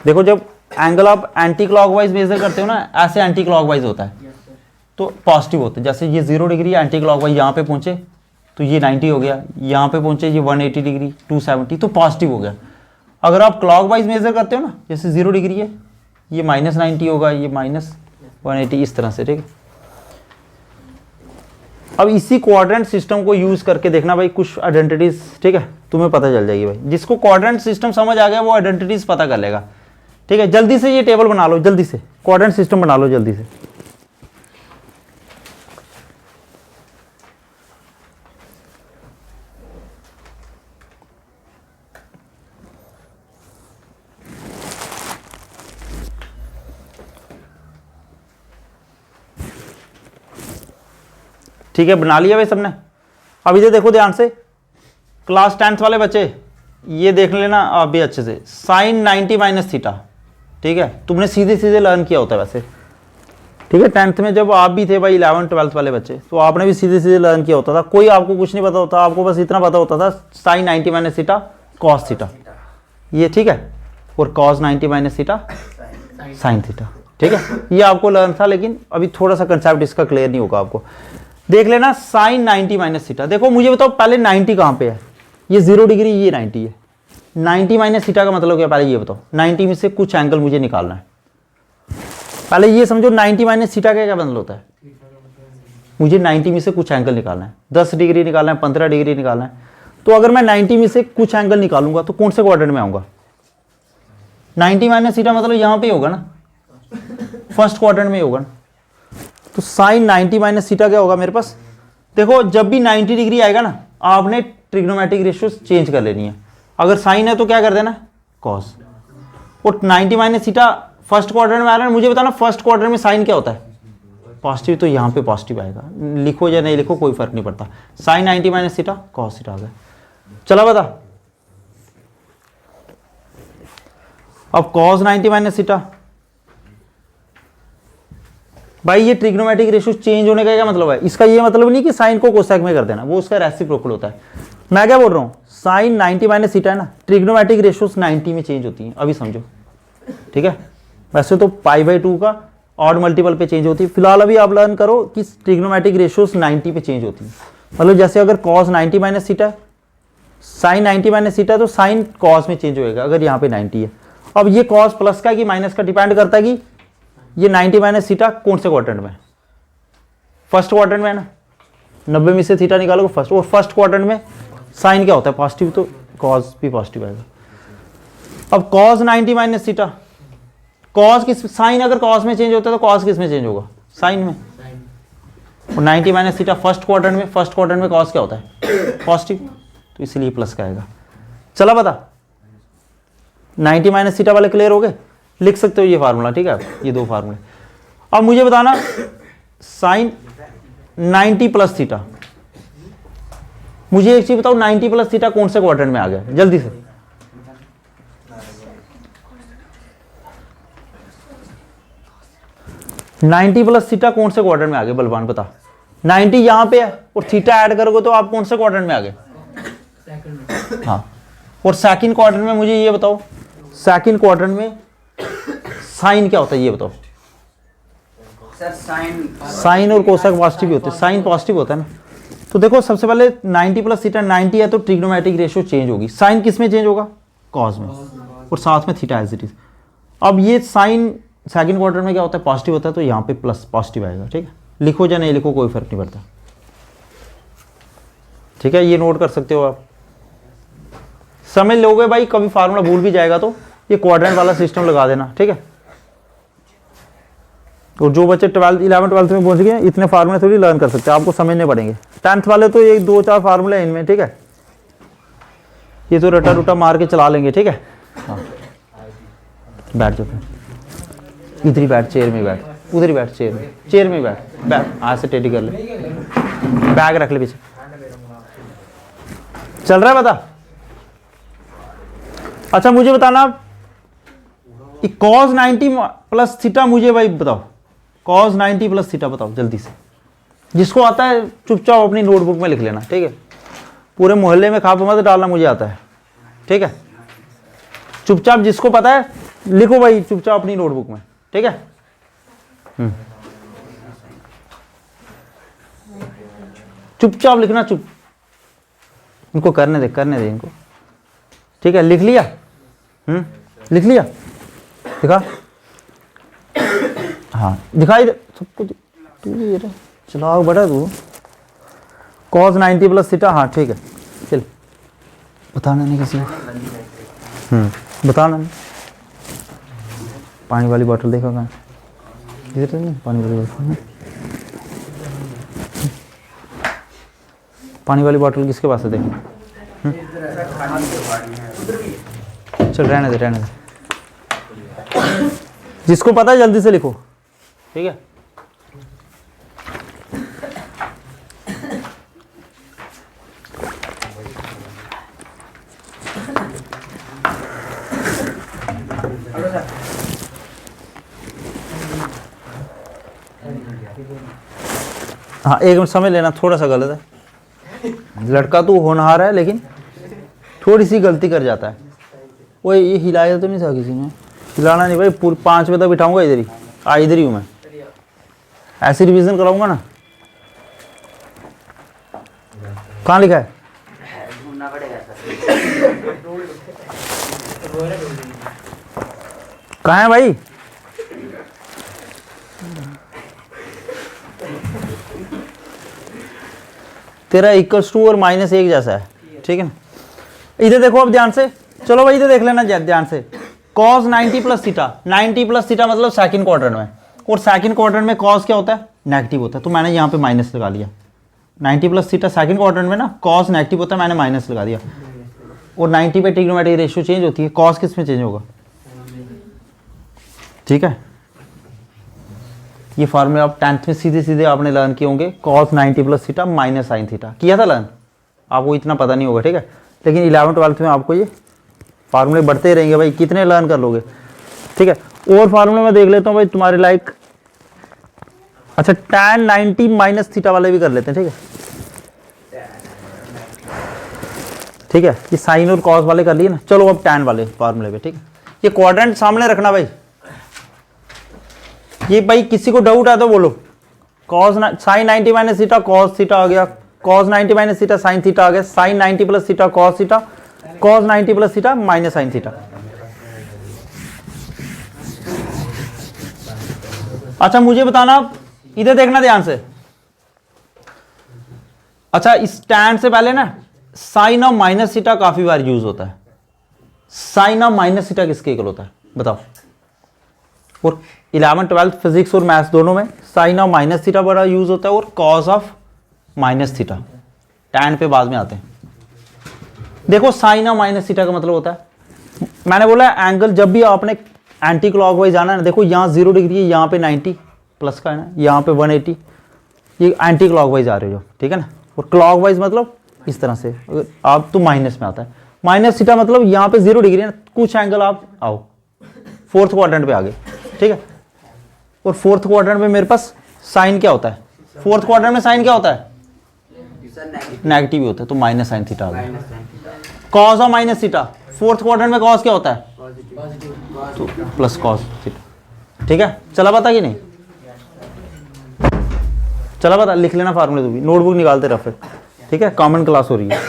देखो जब एंगल आप एंटी क्लॉकवाइज मेजर करते हो ना, ऐसे एंटी क्लॉकवाइज होता है तो पॉजिटिव होता है। जैसे ये 0 डिग्री एंटी क्लॉकवाइज, यहाँ पे पहुंचे तो ये 90 हो गया, यहाँ पे पहुंचे ये 180 डिग्री 270, तो पॉजिटिव हो गया। अगर आप क्लॉकवाइज मेजर करते हो ना, जैसे 0 डिग्री है, ये -90 होगा, ये -180, इस तरह से, ठीक है। अब इसी क्वाड्रेंट सिस्टम को यूज करके देखना भाई कुछ आइडेंटिटीज, ठीक है, तुम्हें पता चल जाएगी भाई। जिसको क्वाड्रेंट सिस्टम समझ आ गया वो आइडेंटिटीज पता कर लेगा, ठीक है। जल्दी से ये टेबल बना लो, जल्दी से क्वाड्रेंट सिस्टम बना लो जल्दी से। ठीक है, बना लिया भाई सबने। अब इधर देखो ध्यान से, क्लास 10th वाले बच्चे ये देख लेना आप भी अच्छे से, साइन 90 माइनस थीटा, ठीक है, तुमने सीधे सीधे लर्न किया होता है वैसे, ठीक है। 10th में जब आप भी थे भाई 11th 12th वाले बच्चे, तो आपने भी सीधे सीधे लर्न किया होता था, कोई आपको कुछ नहीं पता होता, आपको बस इतना पता होता था sine 90 minus theta cos theta, ये ठीक है, और cos 90 minus theta sine theta, ठीक है, ये आपको लर्न था। लेकिन अभी थोड़ा सा कंसेप्ट इसका क्लियर नहीं होगा आपको। देख लेना साइन 90 माइनस थीटा, देखो मुझे बताओ पहले 90 कहाँ पे है, ये 0 डिग्री, ये 90 है, 90 माइनस थीटा का मतलब क्या, पहले ये बताओ। 90 में से कुछ एंगल मुझे निकालना है, पहले ये समझो 90 माइनस थीटा का क्या मतलब होता है, मुझे 90 में से कुछ एंगल निकालना है, 10 डिग्री निकालना है, 15 डिग्री निकालना है। तो अगर मैं 90 में से कुछ एंगल निकालूंगा तो कौन से क्वाड्रेंट में आऊंगा, 90 माइनस थीटा मतलब यहाँ पे होगा ना, फर्स्ट क्वाड्रेंट में होगा ना। तो साइन 90 माइनस थीटा क्या होगा मेरे पास, देखो जब भी 90 डिग्री आएगा ना आपने ट्रिग्नोमेट्रिक रेशियो चेंज कर लेनी है। अगर साइन है तो क्या कर देना, कॉस। और 90 माइनस थीटा फर्स्ट क्वाड्रेंट में आ रहा है, मुझे बताना फर्स्ट क्वाड्रेंट में साइन क्या होता है, पॉजिटिव, तो यहाँ पे पॉजिटिव आएगा, लिखो या नहीं लिखो कोई फर्क नहीं पड़ता। Sine 90 minus theta cos theta आ गया। चला बता, अब कॉस 90 माइनस थीटा, भाई ये ट्रिग्नोमेट्रिक रेशियो चेंज होने का क्या मतलब है, इसका ये मतलब नहीं कि साइन को कोसेक में कर देना, वो उसका रेसिप्रोकल होता है। मैं क्या बोल रहा हूँ, साइन 90 माइनस थीटा है ना, ट्रिग्नोमेट्रिक रेशियोस 90 में चेंज होती हैं, अभी समझो, ठीक है। वैसे तो π/2 का ऑड मल्टीपल पे चेंज होती है, फिलहाल अभी आप लर्न करो कि ट्रिग्नोमेट्रिक रेशियोस 90 पे चेंज होती है। मतलब जैसे अगर कॉस 90 माइनस थीटा है, साइन 90 माइनस थीटा, तो साइन कॉस में चेंज होएगा अगर यहाँ पे 90 है। अब ये कॉस प्लस का कि माइनस का डिपेंड करता है कि ये 90 माइनस थीटा कौन से क्वाड्रेंट में, फर्स्ट क्वाड्रेंट में है ना, 90 में से थीटा निकालोगे फर्स्ट, और फर्स्ट क्वाड्रेंट में साइन क्या होता है, पॉजिटिव, तो कॉस भी पॉजिटिव आएगा। अब कॉस 90 माइनस थीटा, कॉस किस, साइन अगर कॉस में चेंज होता है तो कॉस किस में चेंज होगा, साइन में। और 90 माइनस थीटा फर्स्ट क्वाड्रेंट में, फर्स्ट क्वाड्रेंट में कॉस क्या होता है, पॉजिटिव, तो इसलिए प्लस का आएगा। चला बता, 90 माइनस थीटा वाले क्लियर हो गए, लिख सकते हो ये फार्मूला, ठीक है, ये दो फार्मूले। अब मुझे बताना साइन 90 प्लस थीटा, मुझे एक चीज बताओ, 90 प्लस थीटा कौन से क्वाड्रेंट में आ गया, जल्दी से। नाइन्टी प्लस थीटा कौन से क्वाड्रेंट में आ गए, बलवान बता। 90 यहां पे है और थीटा ऐड करोगे तो आप कौन से क्वाड्रेंट में आ गए, हाँ। और सेकंड क्वाड्रेंट में मुझे ये बताओ, सेकंड क्वाड्रेंट में साइन क्या होता है, ये बताओ।
सर
साइन और कोसेक पॉजिटिव होते हैं, साइन पॉजिटिव होता है ना। तो देखो सबसे पहले 90 प्लस थीटा 90 है तो ट्रिग्नोमेट्रिक रेशियो चेंज होगी, साइन किस में चेंज होगा, कॉस में, और साथ में थीटा एज इट इज। अब ये साइन सेकंड क्वार्टर में क्या होता है, पॉजिटिव होता है, तो यहाँ पे प्लस पॉजिटिव आएगा, ठीक है। लिखो या नहीं लिखो कोई फर्क नहीं पड़ता, ठीक है, ये नोट कर सकते हो आप, समझ लोगे भाई, कभी फार्मूला भूल भी जाएगा तो ये क्वाड्रेंट वाला सिस्टम लगा देना, ठीक है। और जो बच्चे 11 12 में पहुंच गए इतने फार्मूले थोड़ी लर्न कर सकते हैं, आपको समझने पड़ेंगे। 10th वाले तो ये 2-4 फार्मूले हैं इनमें, ठीक है, ये तो रटा रुटा मार के चला लेंगे, ठीक है। हाँ बैठ जाओ, इधर ही बैठ, चेयर में बैठ, उधर ही बैठ, चेयर में बैठ, हाथ से टेढ़ी कर ले, बैग रख ले पीछे, चल रहा है बता। अच्छा मुझे बताना cos 90 प्लस थीटा, मुझे भाई बताओ cos 90 प्लस थीटा बताओ जल्दी से, जिसको आता है चुपचाप अपनी नोटबुक में लिख लेना, ठीक है, पूरे मोहल्ले में खाप मत डालना, मुझे आता है, ठीक है। चुपचाप जिसको पता है लिखो भाई चुपचाप अपनी नोटबुक में, ठीक है। चुपचाप लिखना, चुप, इनको करने दे इनको, ठीक है। लिख लिया, लिख लिया, दिखा, हाँ दिखाई दे सबको, तू ये चलाओ बड़ा तू, cos 90 प्लस थीटा, हाँ ठीक है, चल बताना नहीं किसी को, बताना नहीं। पानी वाली बोतल देखो कहाँ, इधर तो नहीं, पानी वाली बोतल, पानी वाली बोतल किसके पास है देखो, चल रहने दे, जिसको पता है जल्दी से लिखो, ठीक है। हाँ एक मिनट समझ लेना, थोड़ा सा गलत है, लड़का तो होनहार है लेकिन थोड़ी सी गलती कर जाता है। वो ये हिलाया तो नहीं था किसी ने, हिलाना नहीं भाई, पूरी 5 बजे तक बिठाऊंगा इधर ही, इधर ही हूँ मैं, ऐसी रिवीजन कराऊंगा ना। कहाँ लिखा है, कहाँ है भाई, तेरा इक्वल्स टू और -1 जैसा है, ठीक है ना। इधर देखो अब ध्यान से, चलो भाई इधर देख लेना ध्यान से, cos 90 plus theta, 90 plus theta मतलब सेकंड क्वाड्रेंट में, और सेकंड क्वाड्रेंट में कॉस क्या होता है, नेगेटिव होता है, तो मैंने यहाँ पे माइनस लगा लिया। 90 प्लस थीटा सेकंड क्वाड्रेंट में ना कॉस नेगेटिव होता है, मैंने माइनस लगा दिया। और 90 पे ट्रिग्नोमेट्रिक रेशियो चेंज होती है, कॉस किस में चेंज होगा, ठीक है। ये फॉर्मूले आप 10th में सीधे सीधे आपने लर्न किए होंगे, cos 90 plus theta minus sine theta, किया था लर्न, आपको इतना पता नहीं होगा, ठीक है। लेकिन 11th 12th में आपको ये फार्मूले बढ़ते रहेंगे भाई, कितने लर्न कर लोगे, ठीक है। और फार्मूले मैं देख लेता हूँ भाई तुम्हारे लाइक, अच्छा tan 90 माइनस थीटा वाले भी कर लेते हैं, ठीक है, ठीक है। ये साइन और कॉस वाले कर लिए ना, चलो अब tan वाले फार्मूले पे, ठीक है। ये क्वाड्रेंट सामने रखना भाई, ये भाई किसी को डाउट है तो बोलो। Cos sine 90 minus theta cos theta आ गया, cos 90 minus theta sine theta आ गया, sine 90 plus theta cos theta, cos 90 plus theta minus sine theta. अच्छा मुझे बताना, इधर देखना ध्यान से। अच्छा इस tan से पहले ना साइन ऑफ माइनस थीटा काफी बार यूज होता है। साइन ऑफ माइनस थीटा किसके इक्वल होता है बताओ। और 11th 12th फिजिक्स और मैथ्स दोनों में साइन ऑफ माइनस थीटा बड़ा यूज होता है, और cos of minus theta. tan पे बाद में आते हैं। देखो साइन ऑफ माइनस थीटा का मतलब होता है, मैंने बोला एंगल जब भी आपने एंटी क्लॉकवाइज जाना है ना, देखो यहाँ 0 डिग्री है, यहाँ पे 90 प्लस का है ना, यहाँ पे 180, ये एंटी क्लॉकवाइज आ रहे हो, ठीक है ना। और क्लॉकवाइज मतलब इस तरह से, अगर आप तो माइनस में आता है। माइनस थीटा मतलब यहाँ पे 0 डिग्री है ना, कुछ एंगल आप आओ, फोर्थ क्वाड्रेंट पे आ गए, ठीक है। और फोर्थ क्वाड्रेंट में मेरे पास साइन क्या होता है, फोर्थ क्वाड्रेंट में साइन क्या होता है, नेगेटिव ही होता है, तो माइनस साइन थीटा आ गया। Cos of minus theta, fourth quadrant में कॉस क्या होता है, तो प्लस कॉस थीटा, ठीक है। चला पता कि नहीं, चला पता, लिख लेना फार्मूले, तो भी नोटबुक निकालते रह फिर, ठीक है, कॉमन क्लास हो रही है।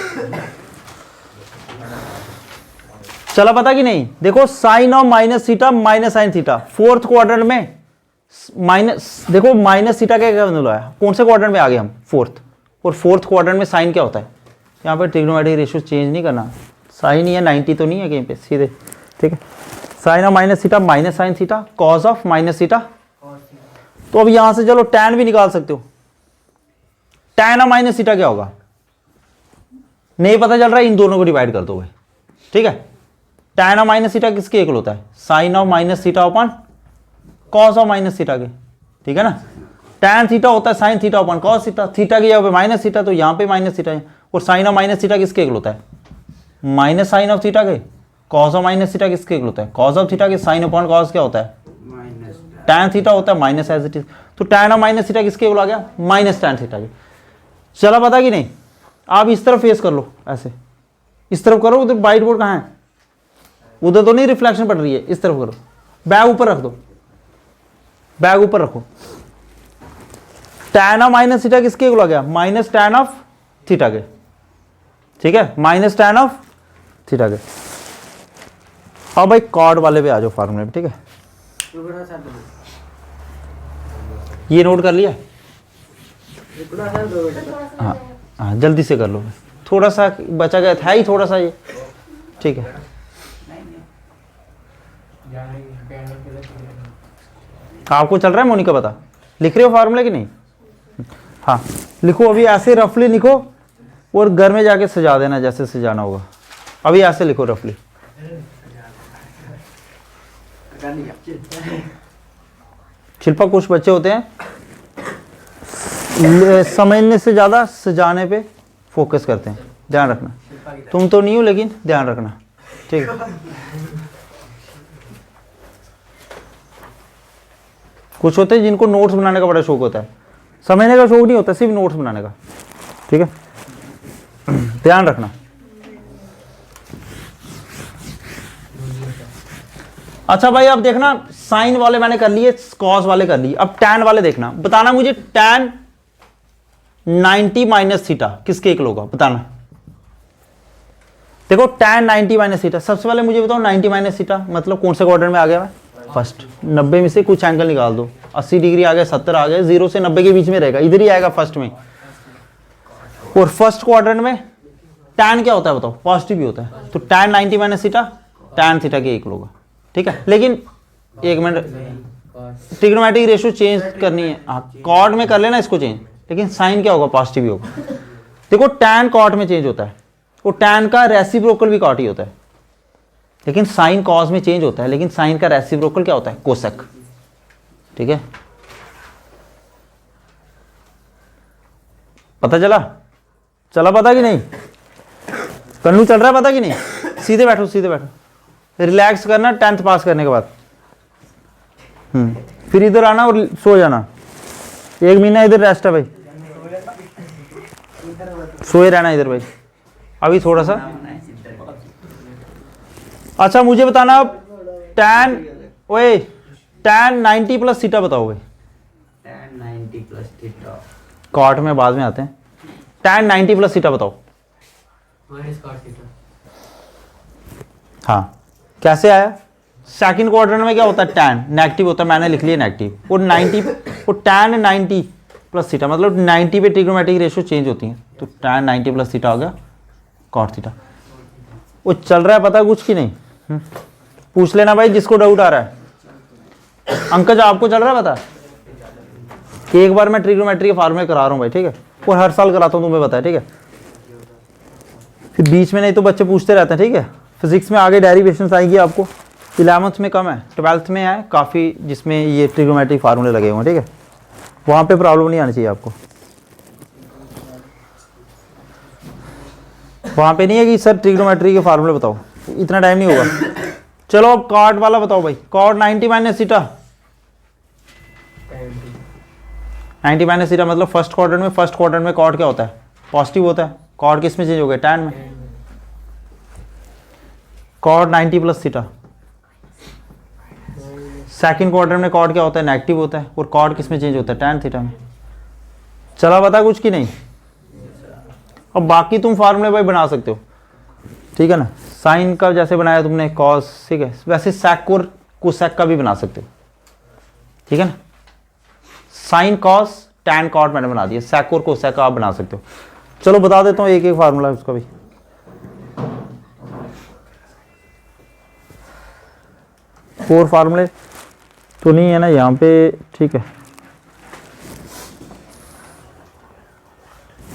चला पता कि नहीं, देखो sine of minus theta minus sine theta, fourth quadrant में माइनस, देखो माइनस थीटा क्या मतलब है, कौन से क्वाड्रेंट में आ गए हम, फोर्थ। और फोर्थ क्वाड्रेंट में साइन क्या होता है, यहाँ पे ट्रिग्नोमेट्रिक रेशियो चेंज नहीं करना, साइन ही है, 90 तो नहीं है कहीं पे, सीधे, ठीक है। Sine of minus theta minus sine theta, cos of minus theta. तो अब यहां से चलो tan भी निकाल सकते हो। tan ऑफ माइनस थीटा क्या होगा, नहीं पता चल रहा है, इन दोनों को डिवाइड कर दो भाई, ठीक है। tan ऑफ माइनस थीटा किसके इक्वल होता है, sine of minus theta upon cos of minus theta के, ठीक है ना। tan थीटा होता है sine theta upon cos theta, theta की जगह पे माइनस थीटा, तो यहाँ पे माइनस थीटा है। और साइन ऑफ माइनस थीटा किसके इक्वल होता है, माइनस साइन ऑफ थीटा के। कॉस ऑफ माइनस थीटा किसके इक्वल होता है, कॉस ऑफ थीटा के। साइन अपॉन कॉस क्या होता है, tan थीटा होता है माइनस एज इट इज, तो tan ऑफ माइनस थीटा किसके इक्वल आ गया, माइनस tan थीटा के। चला पता कि नहीं, आप इस तरफ फेस कर लो, ऐसे इस तरफ करो, उधर व्हाइट बोर्ड कहाँ है, उधर तो नहीं रिफ्लेक्शन पड़ रही है, इस तरफ करो, बैग ऊपर रख दो, बैग ऊपर रखो। tan ऑफ माइनस थीटा किसके इक्वल आ गया, माइनस tan ऑफ थीटा के, ठीक है, माइनस tan ऑफ थीटा के। अब भाई कॉर्ड वाले पे आ जाओ फार्मूले पे, ठीक है। ये नोट कर लिया, हाँ हाँ जल्दी से कर लो, थोड़ा सा बचा गया था ही, थोड़ा सा ये, ठीक है। आपको चल रहा है मोनिका, बता लिख रहे हो फार्मूले कि नहीं, हाँ लिखो अभी, ऐसे रफली लिखो, और घर में जाके सजा देना जैसे सजाना होगा। अभी ऐसे लिखो रफली, शिल्पा कुछ बच्चे होते हैं समझने से ज्यादा सजाने पे फोकस करते हैं, ध्यान रखना। तुम तो नहीं हो लेकिन ध्यान रखना, ठीक है। कुछ होते हैं जिनको नोट्स बनाने का बड़ा शौक होता है, समझने का शौक नहीं होता, सिर्फ नोट्स बनाने का, ठीक है, ध्यान रखना। अच्छा भाई अब देखना, साइन वाले मैंने कर लिए, कॉस वाले कर लिए, अब tan वाले देखना, बताना मुझे tan 90 माइनस थीटा किसके इक्वल होगा, बताना। देखो tan 90 माइनस थीटा, सबसे पहले मुझे बताओ 90 माइनस थीटा मतलब कौन से क्वाड्रेंट में आ गया मैं, फर्स्ट। 90 में से कुछ एंगल निकाल दो, 80 डिग्री आ गया, 70 आ गया, 0 से 90 के बीच में रहेगा, इधर ही आएगा फर्स्ट में। और फर्स्ट क्वाड्रेंट में tan क्या होता है बताओ, पॉजिटिव भी होता है, तो tan 90 minus theta tan theta के इक्वल होगा, ठीक है, लेकिन एक मिनट, ट्रिग्नोमेट्रिक रेशियो चेंज करनी है, हाँ कॉट में कर लेना इसको चेंज, लेकिन साइन क्या होगा, पॉजिटिव ही होगा। देखो टैन कॉट में चेंज होता है, वो टैन का रेसिप्रोकल भी कॉट ही होता है, लेकिन साइन कॉस में चेंज होता है, लेकिन साइन का रेसिप्रोकल क्या होता है, कोसेक। ठीक है, पता चला, चला पता कि नहीं, कन्नू चल रहा है पता कि नहीं। सीधे बैठो, सीधे बैठो, रिलैक्स करना 10th पास करने के बाद। फिर इधर आना और सो जाना, 1 महीना इधर रेस्ट है भाई, सोए रहना इधर भाई अभी थोड़ा सा। अच्छा मुझे बताना अब tan, ओए tan 90 प्लस थीटा बताओ भाई।
tan 90 प्लस थीटा,
कॉट में बाद में आते हैं, tan 90 प्लस थीटा बताओ।
Minus cot theta.
हाँ कैसे आया, सेकंड क्वाड्रेंट में क्या होता है, tan नेगेटिव होता है, मैंने लिख लिया नेगेटिव, और 90 वो tan 90 प्लस थीटा मतलब 90 पे ट्रिग्नोमेट्रिक रेशियो चेंज होती है, तो tan 90 प्लस थीटा हो गया कॉट थीटा। वो चल रहा है पता कुछ कि नहीं, पूछ लेना भाई जिसको डाउट आ रहा है। अंकज आपको चल रहा है पता कि एक बार मैं ट्रिग्नोमेट्री के फार्मूले करा रहा हूँ भाई, ठीक है, और हर साल कराता हूँ, तुम्हें पता है, ठीक है। फिर बीच में नहीं तो बच्चे पूछते रहते हैं, ठीक है। फिजिक्स में आगे डेरिवेशंस आएगी आपको, 11th में कम है, 12th में है काफ़ी, जिसमें ये ट्रिग्नोमेट्रिक फार्मूले लगे हुए हैं, ठीक है, वहाँ पे प्रॉब्लम नहीं आनी चाहिए आपको। वहाँ पे नहीं है कि सर ट्रिग्नोमेट्री के फार्मूले बताओ, इतना टाइम नहीं होगा। चलो कॉट वाला बताओ भाई, cot 90 minus theta, 90 minus theta मतलब फर्स्ट क्वाड्रेंट में कॉट क्या होता है, पॉजिटिव होता है। कॉट किस में चेंज हो गया, टैन में। Cot 90 plus theta, second quadrant में कॉट क्या होता है, नेगेटिव होता है, और कॉट किस में चेंज होता है, टैन थीटा में। चला पता कुछ कि नहीं। अब बाकी तुम फार्मूले भाई बना सकते हो, ठीक है ना, साइन का जैसे बनाया तुमने कॉस, ठीक है, वैसे सेक और कोसेक का भी बना सकते हो, ठीक है ना। साइन कॉस टैन कॉट मैंने बना दिया, सेक और कोसेक का आप बना सकते हो। चलो बता देता हूँ एक एक फार्मूला उसका भी। फोर फार्मूले तो नहीं है ना यहाँ पे, ठीक है।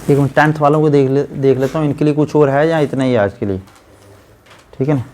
एक मिनट 10th वालों को देख लेता हूँ, इनके लिए कुछ और है या इतना ही आज के लिए, ठीक है ना।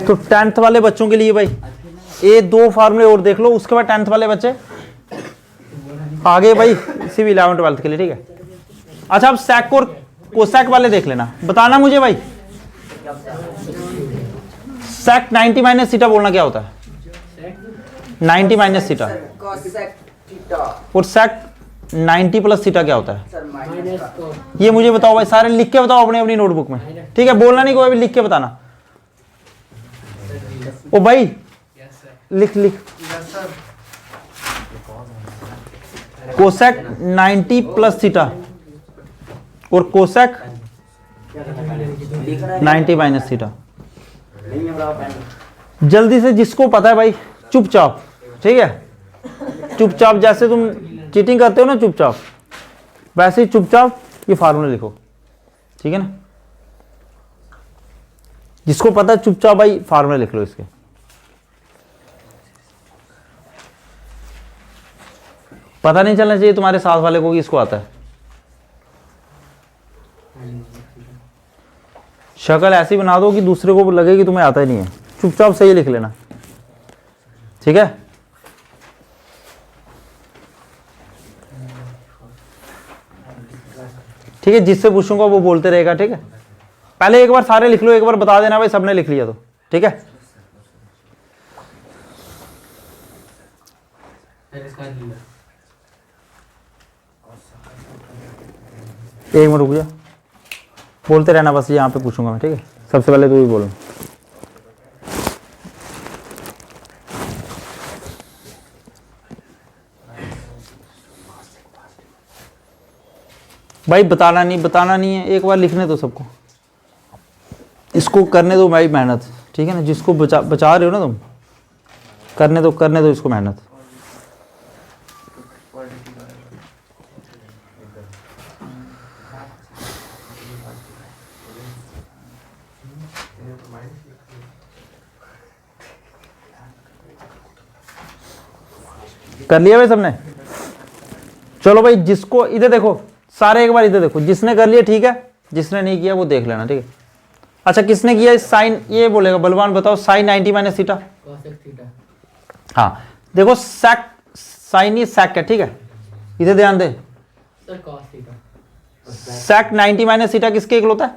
तो 10th वाले बच्चों के लिए भाई ये 2 फार्मूले और देख लो, उसके बाद 10th वाले बच्चे आगे भाई सिर्फ 11 12th के लिए, ठीक है। अच्छा अब सेक और कोसेक वाले देख लेना, बताना मुझे भाई सेक 90 माइनस थीटा बोलना क्या होता है, 90 माइनस थीटा,
cosec थीटा,
और सेक 90 प्लस थीटा क्या होता है,
सर
माइनस
माइनस
कॉट।
ये मुझे बताओ भाई, सारे लिख के बताओ अपनी अपनी नोटबुक में, ठीक है, बोलना नहीं कोई भी, लिख के बताना। ओ भाई लिख लिख, कोसेक 90 प्लस थीटा और कोसेक 90 माइनस थीटा।
नहीं है बराबर।
जल्दी से जिसको पता है भाई चुपचाप, ठीक है, चुपचाप जैसे तुम चीटिंग करते हो ना चुपचाप, वैसे ही चुपचाप ये फार्मूला लिखो, ठीक है ना। जिसको पता है चुपचाप भाई फार्मूला लिख लो इसके। पता नहीं चलना चाहिए तुम्हारे साथ वाले को कि इसको आता है। शक्ल ऐसी बना दो कि दूसरे को लगे कि तुम्हें आता ही नहीं है, चुपचाप सही लिख लेना, ठीक है। ठीक है, जिससे पूछूंगा वो बोलते रहेगा, ठीक है। पहले एक बार सारे लिख लो, एक बार बता देना भाई सबने लिख लिया तो, ठीक है।
पहले स्क्वायर थीटा
एक मिनट रुक जा, बोलते रहना बस, यहाँ पे पूछूंगा मैं, ठीक है। सबसे पहले तू ही बोलो। भाई बताना नहीं है, एक बार लिखने दो सबको, इसको करने दो भाई मेहनत, ठीक है ना। जिसको बचा रहे हो ना तुम, करने दो इसको मेहनत। कर लिया भाई सबने? चलो भाई, जिसको इधर देखो, सारे एक बार इधर देखो, जिसने कर लिया ठीक है, जिसने नहीं किया वो देख लेना, ठीक है। अच्छा, किसने किया साइन, ये बोलेगा बलवान बताओ, sine 90 minus theta.
cosec theta
हाँ देखो, सेक साइन ये सेक है, ठीक है, इधर ध्यान दे।
Sir cos theta
sec 90 minus theta किसके इक्वल होता है?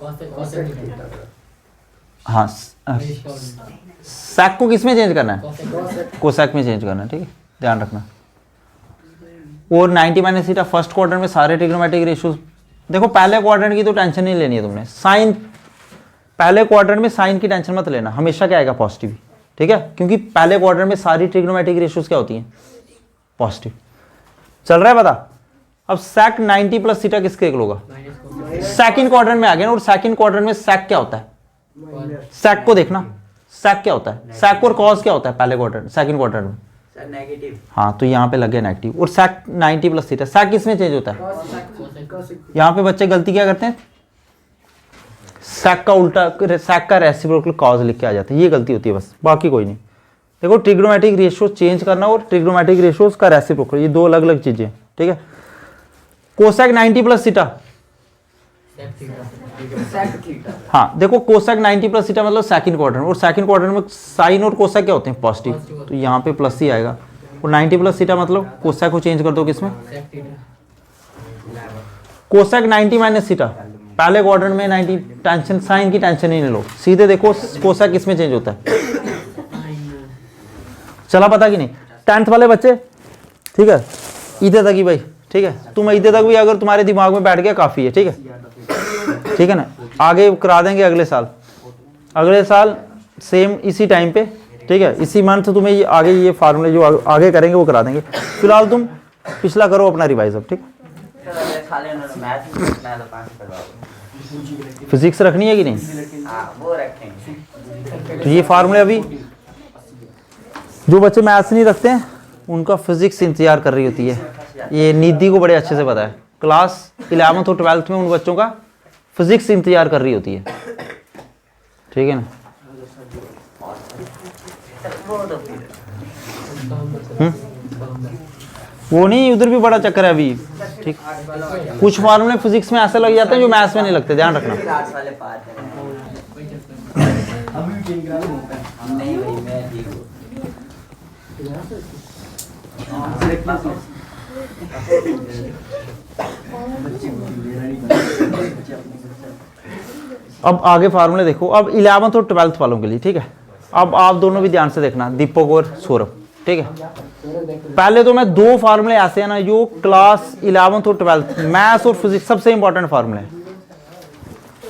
cosec थीटा
हाँ, सेक को किस में चेंज करना है?
cosec
कोसेक में चेंज करना है, ठीक है, ध्यान रखना। और 90 माइनस थीटा फर्स्ट क्वाड्रेंट में सारे ट्रिग्नोमेट्रिक रेशियोज देखो। पहले क्वाड्रेंट की तो टेंशन नहीं लेनी है तुमने, साइन पहले क्वाड्रेंट में साइन की टेंशन मत लेना, हमेशा क्या आएगा? पॉजिटिव, ठीक है, क्योंकि पहले क्वाड्रेंट में सारी ट्रिग्नोमेट्रिक रेशियोज क्या होती हैं? पॉजिटिव। चल रहा है पता? अब सेक 90 प्लस थीटा किसके इक्वल होगा? सेकंड क्वाड्रेंट में आ गया ना, और सेकंड क्वाड्रेंट में सेक क्या होता है? सेक को देखना, सेक क्या होता है? सेक और कॉस क्या होता है पहले क्वाड्रेंट सेकंड क्वाड्रेंट में?
Sir negative.
हाँ, तो यहाँ पे लग गया नेगेटिव। और सेक 90 प्लस थीटा, सेक किसमें चेंज होता है? यहाँ पे बच्चे गलती क्या करते हैं? सेक का उल्टा, सेक का रेसिप्रोकल कॉज लिख के आ जाते हैं, ये गलती होती है बस, बाकी कोई नहीं। देखो, ट्रिग्नोमेट्रिक रेशियो चेंज करना और ट्रिग्नोमेट्रिक रेशियोज का रेसिप्रोकल, ये दो अलग अलग चीजें, ठीक है। Cosec 90 plus theta,
sec theta.
हाँ देखो, कोसेक 90 प्लस थीटा मतलब सेकंड क्वाड्रेंट, और सेकंड क्वाड्रेंट में साइन और कोसेक क्या होते हैं? पॉजिटिव, तो यहाँ पे प्लस ही आएगा। और 90 प्लस थीटा मतलब कोसेक को चेंज कर दो किसमें? कोसेक 90 माइनस थीटा, पहले क्वाड्रेंट में 90, टेंशन साइन की टेंशन ही नहीं लो, सीधे देखो कोसेक किसमें चेंज होता है। चला पता कि नहीं? 10th वाले बच्चे, ठीक है, इधर तक ही भाई, ठीक है, तुम इधर तक भी अगर तुम्हारे दिमाग में बैठ गया काफी है, ठीक है, ठीक है ना। आगे करा देंगे अगले साल सेम इसी टाइम पे, ठीक है, इसी मंथ तुम्हें ये आगे ये फार्मूले जो आगे करेंगे वो करा देंगे। फिलहाल तुम पिछला करो अपना रिवाइज अब, ठीक। फिजिक्स रखनी है कि नहीं?
हाँ, वो रखेंगे।
तो ये फार्मूले अभी जो बच्चे मैथ्स नहीं रखते हैं उनका फिजिक्स इंतजार कर रही होती है, ये निधि को बड़े अच्छे से पता है। क्लास 11th और 12th में उन बच्चों का फिजिक्स इंतजार कर रही होती है, ठीक है ना। वो नहीं, उधर भी बड़ा चक्कर है अभी, ठीक। कुछ फार्मूले फिजिक्स में ऐसे लग जाते हैं जो मैथ्स में नहीं लगते, ध्यान रखना।
क्लास वाले पार्ट है। नहीं भाई, मैं ठीक हूँ।
अब आगे फार्मूले देखो, अब 11th और 12th वालों के लिए, ठीक है। अब आप दोनों भी ध्यान से देखना, दीपक और सौरभ, ठीक है। पहले तो मैं दो फार्मूले ऐसे हैं ना जो क्लास 11th और 12th मैथ्स और फिजिक्स सबसे इंपॉर्टेंट फार्मूले हैं,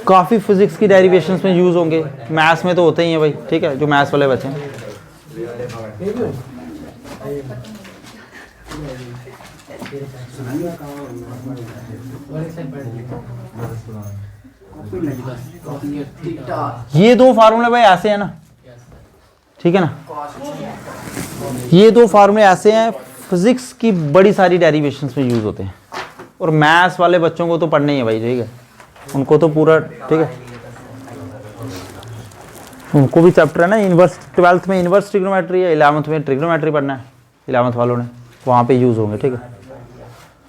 काफी फिजिक्स की डेरिवेशंस में यूज होंगे, मैथ्स में तो होते ही हैं भाई, ठीक है, जो मैथ्स वाले बच्चे हैं। ये दो फार्मूले भाई ऐसे हैं ना, ठीक है ना, ये दो फार्मूले ऐसे हैं फिजिक्स की बड़ी सारी डेरिवेशंस में यूज होते हैं, और मैथ्स वाले बच्चों को तो पढ़ना ही है भाई, ठीक है, उनको तो पूरा, ठीक है, उनको भी चैप्टर है ना इनवर्स। 12th में इनवर्स ट्रिग्नोमेट्री है, 11th में ट्रिग्नोमेट्री पढ़ना है 11th वालों ने, वहाँ पे यूज होंगे, ठीक है।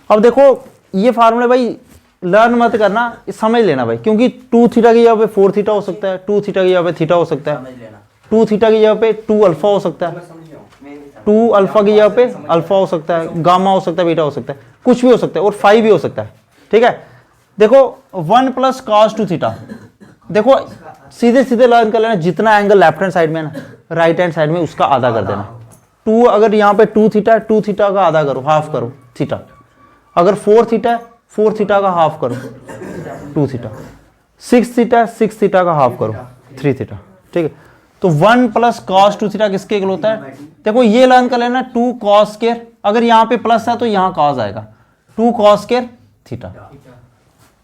अब देखो ये फार्मूले भाई लर्न मत करना, समझ लेना भाई, क्योंकि 2 थीटा की जगह पे 4 थीटा हो सकता है, 2 थीटा की जगह पे थीटा हो सकता है, 2 थीटा की जगह पे 2 अल्फा हो सकता है, 2 अल्फा की जगह पे अल्फा हो सकता है, गामा हो सकता है, बीटा हो सकता है, कुछ भी हो सकता है, और 5 भी हो सकता है, ठीक है। देखो 1 प्लस cos 2 थीटा, देखो सीधे सीधे लर्न कर लेना, जितना एंगल लेफ्ट हैंड साइड में है ना, राइट हैंड साइड में उसका आधा कर देना, टू, अगर यहाँ पे 2 थीटा है, 2 थीटा का आधा करो, हाफ करो थीटा। अगर 4 थीटा है, 4 थीटा का हाफ करो 2 थीटा। 6 थीटा है, 6 थीटा का हाफ करो 3 थीटा। ठीक है, तो 1 प्लस कॉस 2 थीटा किसके इक्वल होता है? देखो ये लर्न कर लेना, 2 कॉस स्क्वायर, अगर यहाँ पे प्लस है तो यहाँ कॉस आएगा, 2 कॉस स्क्वायर थीटा।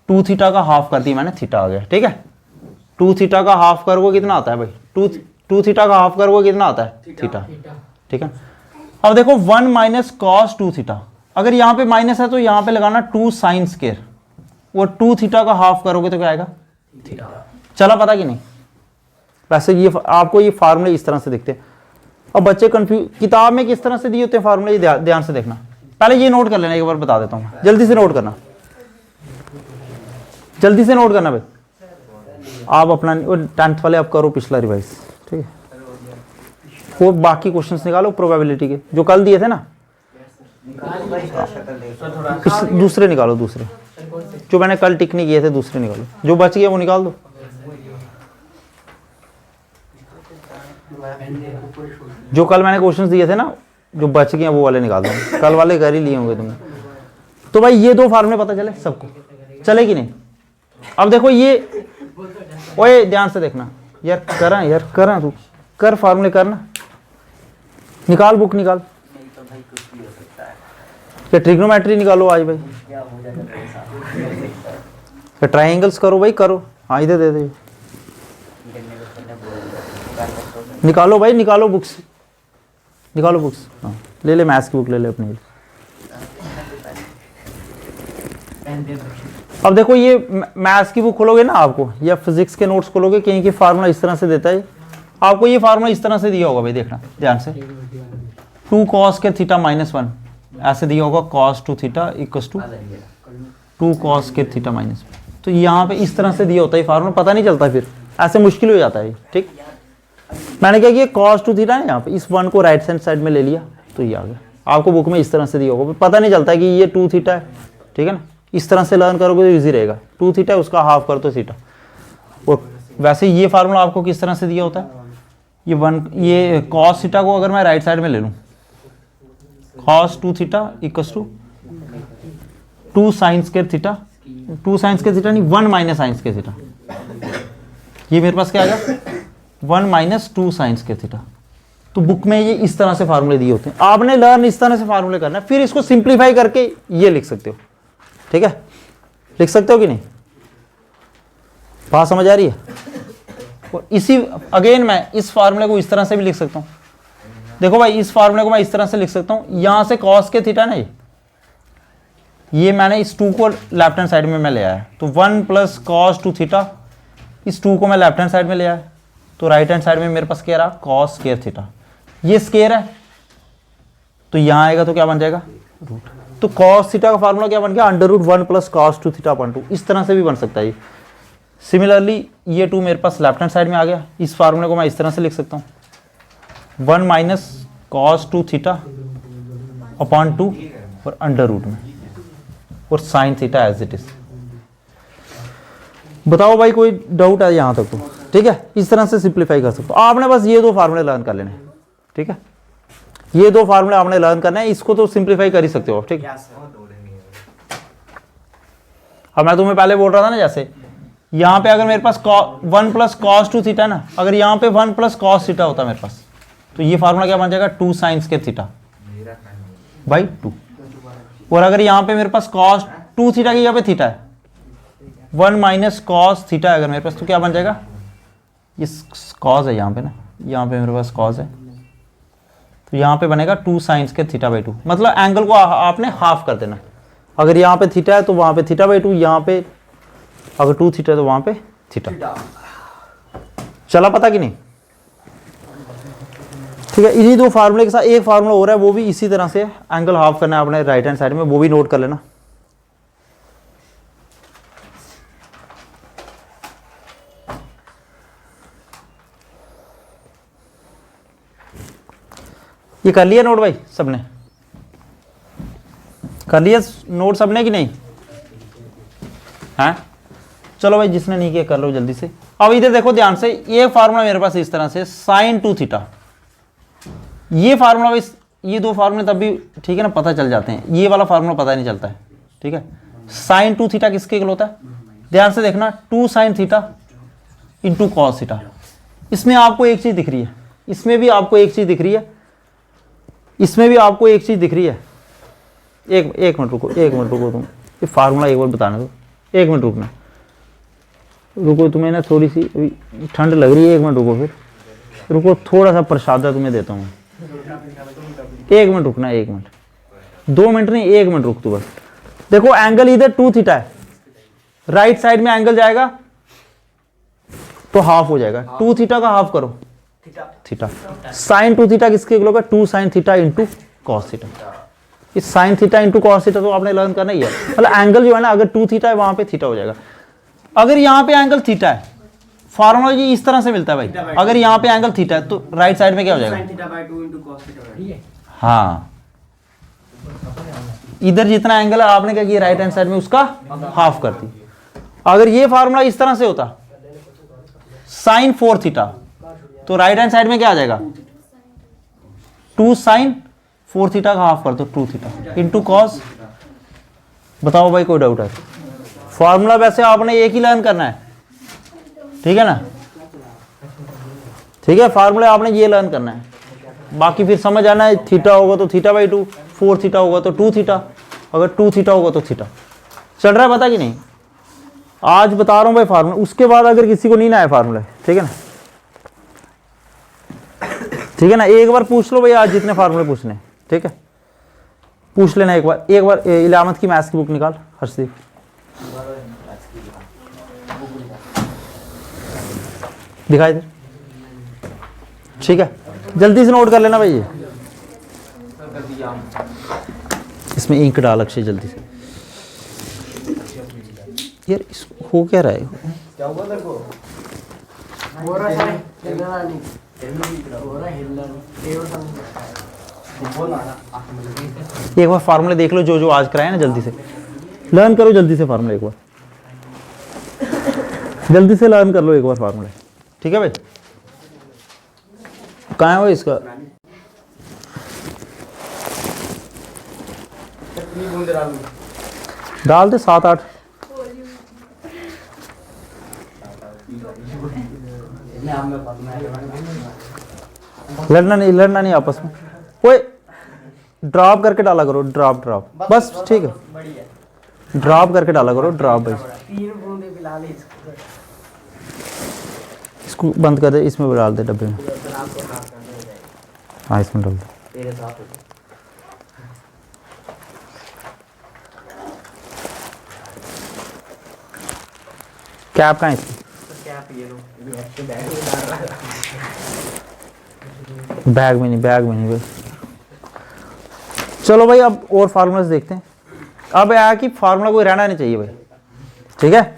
2 थीटा का हाफ कर दी मैंने, थीटा आ गया। ठीक है, 2 थीटा का हाफ करोगे कितना आता है भाई? 2 थीटा का हाफ करोगे कितना आता है? थीटा। ठीक है, अब देखो 1 माइनस कॉस 2 थीटा, अगर यहाँ पे माइनस है तो यहाँ पे लगाना 2 साइन स्क्वायर, और 2 थीटा का हाफ करोगे तो क्या आएगा? थीटा। चला पता कि नहीं? वैसे ये आपको ये फार्मूले इस तरह से दिखते हैं। अब बच्चे कंफ्यूज, किताब में किस तरह से दिए होते हैं फार्मूले, ये ध्यान से देखना। पहले ये नोट कर लेना, एक बार बता देता हूँ, जल्दी से नोट करना, जल्दी से नोट करना भाई। आप अपना 10th वाले आप करो पिछला रिवाइज। ठीक है, वो बाकी क्वेश्चंस निकालो प्रोबेबिलिटी के जो कल दिए थे ना, दूसरे निकालो, दूसरे जो मैंने कल टिक नहीं किए थे दूसरे निकालो, जो बच गए वो निकाल दो। जो कल मैंने क्वेश्चंस दिए थे ना, जो बच गए वो वाले निकाल दो, कल वाले कर ही लिए होंगे तुमने। तो भाई ये 2 फार्मूले पता चले सबको, चले कि नहीं? अब देखो ये, ओए ध्यान से देखना यार, करा तू कर, फार्मूले करना, निकाल बुक निकाल।
नहीं तो भाई कुछ भी हो सकता है।
क्या ट्रिग्नोमेट्री निकालो आज भाई,
क्या हो जाएगा मेरे साथ?
क्या ट्राइंगल्स करो भाई, करो। हाँ इधर दे दे, निकालो भाई, निकालो बुक्स, निकालो बुक्स। हाँ ले ले, मैथ्स की बुक ले ले अपने लिए। अब देखो ये मैथ्स की बुक खोलोगे ना आपको, या फिजिक्स के नोट्स खोलोगे, कहीं की फार्मूला इस तरह से देता है आपको, ये फार्मूला इस तरह से दिया होगा भाई, देखना ध्यान से। 2 कॉस के थीटा माइनस 1 ऐसे दिया होगा, cos 2 theta equals to 2 cos के थीटा माइनस 1। तो यहाँ पे इस तरह से दिया होता है फार्मूला, पता नहीं चलता, फिर ऐसे मुश्किल हो जाता है। ठीक, मैंने क्या किया, कॉस 2 थीटा है यहाँ पे, इस 1 को राइट हैंड साइड में ले लिया तो ये आ गया। आपको बुक में इस तरह से दिया होगा, पता नहीं चलता है कि ये 2 थीटा है। ठीक है ना, इस तरह से लर्न करोगे तो ईजी रहेगा। 2 थीटा है, उसका हाफ कर दो थीटा। और वैसे ये फार्मूला आपको किस तरह से दिया होता है, ये कॉस थीटा को अगर मैं राइट साइड में ले लूँ, cos 2 theta equals to 2 sine square theta, 2 sine square theta नहीं, 1 माइनस साइन स्क्वायर थीटा। ये मेरे पास क्या आ गया, 1 माइनस 2 साइन स्क्वायर थीटा। तो बुक में ये इस तरह से फार्मूले दिए होते हैं, आपने लर्न इस तरह से फार्मूले करना है, फिर इसको सिंप्लीफाई करके ये लिख सकते हो। ठीक है, लिख सकते हो कि नहीं? बात समझ आ रही है? और इसी अगेन मैं इस फार्मूले को इस तरह से भी लिख सकता हूँ। देखो भाई, इस फार्मूले को मैं इस तरह से लिख सकता हूँ, यहां से कॉस के थीटा ना, ये मैंने इस 2 को लेफ्ट हैंड साइड में मैं ले आया, तो 1 प्लस कॉस 2 थीटा, इस 2 को मैं लेफ्ट हैंड साइड में ले आया, तो राइट हैंड साइड में मेरे पास क्या रहा, कॉस स्क्वायर थीटा। ये स्क्वायर है तो यहां आएगा तो क्या बन जाएगा, रूट। तो कॉस थीटा का फार्मूला क्या बन गया, under root 1 plus cos 2 theta upon 2। इस तरह से भी बन सकता है। सिमिलरली ये 2 मेरे पास लेफ्ट हैंड साइड में आ गया, इस फार्मूले को मैं इस तरह से लिख सकता हूँ, 1 माइनस कॉस 2 थीटा अपॉन 2 और अंडर रूट में, और sine theta as it is. बताओ भाई कोई डाउट है यहाँ तक? तो ठीक है, इस तरह से सिंप्लीफाई कर सकते हो। आपने बस ये 2 फार्मूले लर्न कर लेने। ठीक है, ये 2 फार्मूले आपने लर्न करना है, इसको तो सिंप्लीफाई कर ही सकते हो। ठीक है, अब मैं तुम्हें पहले बोल रहा था ना, जैसे यहाँ पे अगर मेरे पास 1 प्लस कॉस 2 थीटा ना, अगर यहाँ पे 1 प्लस कॉस थीटा होता मेरे पास, तो ये फार्मूला क्या बन जाएगा, 2 साइन स्क्वायर थीटा बाई 2। और अगर यहाँ पे मेरे पास कॉस 2 थीटा की जगह पे थीटा है, 1 माइनस कॉस थीटा अगर मेरे पास, तो क्या बन जाएगा, ये कॉस है यहाँ पे ना, यहाँ पे मेरे पास कॉस है, तो यहाँ पे बनेगा 2 साइन स्क्वायर थीटा बाई 2। मतलब एंगल को आपने हाफ कर देना। अगर यहाँ पे थीटा है तो वहाँ पे थीटा बाई 2, यहाँ पे अगर 2 थीटा है तो वहाँ पे थीटा। चला पता कि नहीं? ठीक है, इन्हीं 2 फार्मूले के साथ एक फार्मूला हो रहा है, वो भी इसी तरह से एंगल हाफ करना है अपने राइट हैंड साइड में, वो भी नोट कर लेना। ये कर लिया नोट भाई सबने? कर लिया नोट सबने कि नहीं? हैं? चलो भाई, जिसने नहीं किया कर लो जल्दी से। अब इधर देखो ध्यान से, ये फार्मूला मेरे पास इस तरह से, साइन 2 थीटा ये फार्मूला इस ये दो फार्मूले तब भी ठीक है ना पता चल जाते हैं, ये वाला फार्मूला पता नहीं चलता है। ठीक है, साइन 2 थीटा किसके इक्वल होता है? ध्यान से देखना, 2 sine theta into cos theta. इसमें आपको एक चीज दिख रही है, इसमें भी आपको एक चीज दिख रही है, इसमें भी आपको एक चीज दिख रही है। एक मिनट रुको, एक मिनट रुको, तुम ये फार्मूला एक बार बताने दो, एक मिनट रुकना, रुको, तुम्हें ना थोड़ी सी अभी ठंड लग रही है, एक मिनट रुको, फिर रुको, थोड़ा सा प्रसादा तुम्हें देता हूँ। एक मिनट रुकना, एक मिनट, 2 मिनट नहीं, 1 मिनट रुक तू बस। देखो एंगल इधर 2 थीटा है, राइट साइड में एंगल जाएगा तो हाफ हो जाएगा, 2 थीटा का हाफ करो थीटा। साइन 2 थीटा किसके इक्वल होगा? 2 sine theta into cos theta. इस sine theta into cos theta तो आपने लर्न करना ही है। मतलब एंगल जो है ना, अगर 2 थीटा है वहां पे थीटा हो जाएगा। अगर यहाँ पे एंगल थीटा है, फार्मूला जी इस तरह से मिलता है भाई, अगर यहाँ पे एंगल थीटा है तो राइट साइड में क्या हो जाएगा? हाँ, इधर जितना एंगल है आपने क्या किया, राइट हैंड साइड में उसका हाफ कर दी। अगर ये फार्मूला इस तरह से होता, साइन 4 थीटा, तो राइट हैंड साइड में क्या आ जाएगा? 2 साइन 4 थीटा का हाफ कर दो, 2 थीटा इंटू कॉस। बताओ भाई, कोई डाउट है? फार्मूला वैसे आपने एक ही लर्न करना है, ठीक है ना? ठीक है, फार्मूला आपने ये लर्न करना है, बाकी फिर समझ आना है। थीटा होगा तो थीटा बाई 2, 4 थीटा होगा तो 2 थीटा, अगर 2 थीटा होगा तो थीटा। चल रहा है पता कि नहीं? आज बता रहा हूँ भाई फार्मूला, उसके बाद अगर किसी को नहीं ना आए फार्मूला, ठीक है ना, ठीक है ना, एक बार पूछ लो भाई, आज जितने फार्मूले पूछने, ठीक है, पूछ लेना एक बार। एक बार इलामत की मैथ्स की बुक निकाल हर्षदीप, दिखाई दे, ठीक है, जल्दी से नोट कर लेना भाई। ये इसमें इंक डाल अक्षय जल्दी से। यार हो क्या रहा है?
क्या हुआ तेरे को?
एक बार फार्मूले देख लो, जो जो आज कराए ना, जल्दी से लर्न करो, जल्दी से फार्मूले एक बार, जल्दी से लर्न कर लो एक बार फार्मूले, ठीक है भाई? कहाँ है वो इसका? डाल दे 7-8। लड़ना नहीं आपस में, कोई ड्रॉप करके डाला करो, ड्रॉप बस, ठीक है, ड्रॉप करके डाला करो, ड्रॉप भाई। इसको बंद कर दे, इसमें डाल दे डब्बे में, हाँ इसमें डाल दे। कैप कहाँ है इसकी? बैग में नहीं भाई। चलो भाई, अब और फार्मूलास देखते हैं। अब आया कि फार्मूला कोई रहना नहीं चाहिए भाई, ठीक है?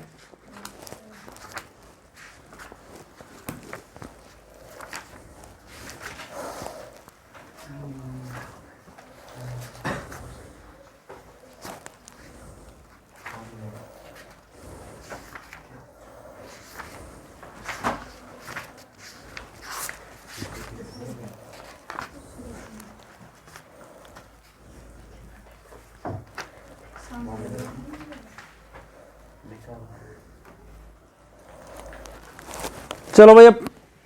चलो भाई, अब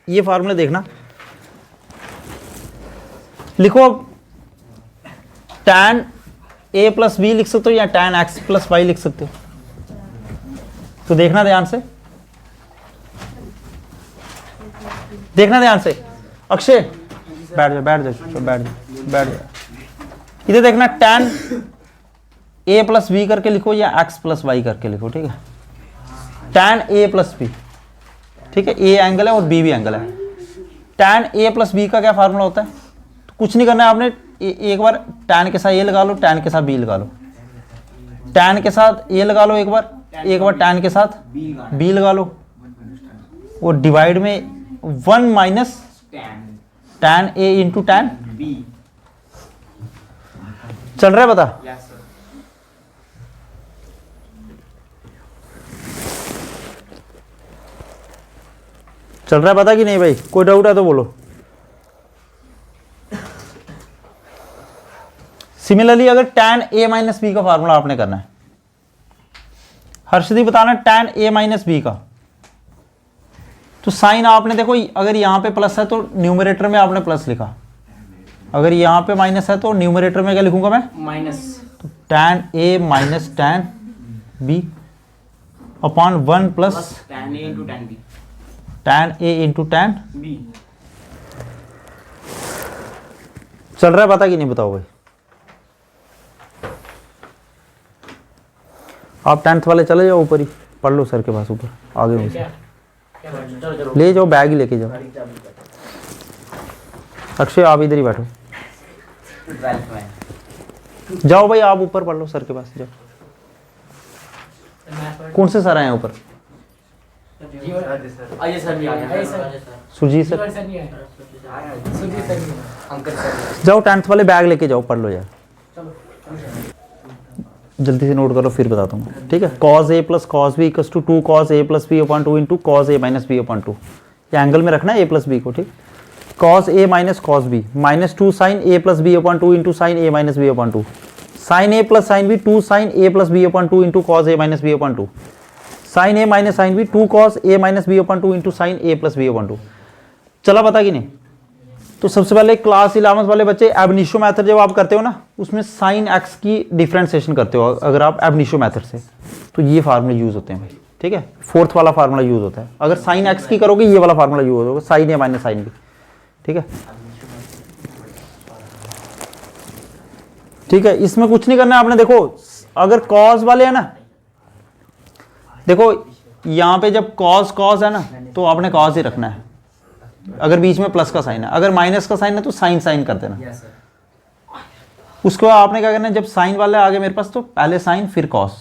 ये फार्मूला देखना, लिखो अब tan a प्लस बी लिख सकते हो या tan x प्लस वाई लिख सकते हो। तो देखना ध्यान से, देखना ध्यान से। अक्षय बैठ जा। इधर देखना, tan a प्लस बी करके लिखो या x प्लस वाई करके लिखो, ठीक है? tan a प्लस बी, ठीक है, ए एंगल है और बी भी एंगल है। tan a प्लस बी का क्या फार्मूला होता है? तो कुछ नहीं करना है आपने, एक बार tan के साथ ए लगा लो, tan के साथ बी लगा लो, tan के साथ ए लगा लो एक बार tan के साथ बी लगा लो, और डिवाइड में 1 minus tan a into tan बी। चल रहा है बता? चल रहा है पता कि नहीं भाई? कोई डाउट है तो बोलो। सिमिलरली अगर tan a माइनस बी का फार्मूला आपने करना है, हर्षदी बताना tan a माइनस बी का, तो साइन आपने देखो अगर यहां पे प्लस है तो न्यूमरेटर में आपने प्लस लिखा, अगर यहां पे माइनस है तो न्यूमरेटर में क्या लिखूंगा मैं,
माइनस।
तो tan a minus tan b upon 1 plus
tan a into tan b।
tan a into tan
b।
चल रहा है, पता कि नहीं बताओ भाई। आप 10th वाले चले जाओ ऊपर ही पढ़ लो, सर के पास ऊपर आगे में से
चलो चलो
ले जाओ, बैग ही लेके जाओ। अक्षय आप इधर ही बैठो,
12th में।
जाओ भाई आप ऊपर पढ़ लो, सर के पास जाओ। कौन से सर आए हैं ऊपर?
अजय सर भी आ गए।
सुजीत सर,
सर नहीं आया, सुजीत सर नहीं आया।
Uncle sir.
जाओ 10th वाले बैग लेके जाओ, पढ़ लो यार, जल्दी से नोट करो फिर बताता हूँ, ठीक है। cos a plus cos b equals to 2 cos a plus b upon 2 into cos a minus b upon 2, ये एंगल में रखना है a प्लस b को, ठीक। cos a minus cos b minus 2 sin a plus b upon 2 into sin a minus b upon 2, sin a plus sin b 2 sin a plus b upon 2 into cos a minus b upon 2, sin a minus sin b 2 cos a minus b upon 2 into sin a plus b upon 2। चला पता कि नहीं? तो सबसे पहले class 11 वाले बच्चे एबनिशो method जब आप करते हो ना, उसमें साइन एक्स की डिफरेंशिएशन करते हो अगर आप एबनिशो मेथड से, तो ये फार्मूले यूज होते हैं भाई, ठीक है। 4th वाला फार्मूला यूज होता है। अगर साइन एक्स की करोगे ये वाला फार्मूला यूज होगा, sign A minus sine B, ठीक है। ठीक है, इसमें कुछ नहीं करना है आपने। देखो अगर कॉस वाले है ना, देखो यहाँ पे जब कॉस कॉस है ना तो आपने कॉस ही रखना है, अगर बीच में प्लस का साइन है, अगर माइनस का साइन है तो साइन साइन कर देना।
Yes sir.
उसके बाद आपने क्या करना है, जब साइन वाला है आगे मेरे पास तो पहले साइन फिर कॉस,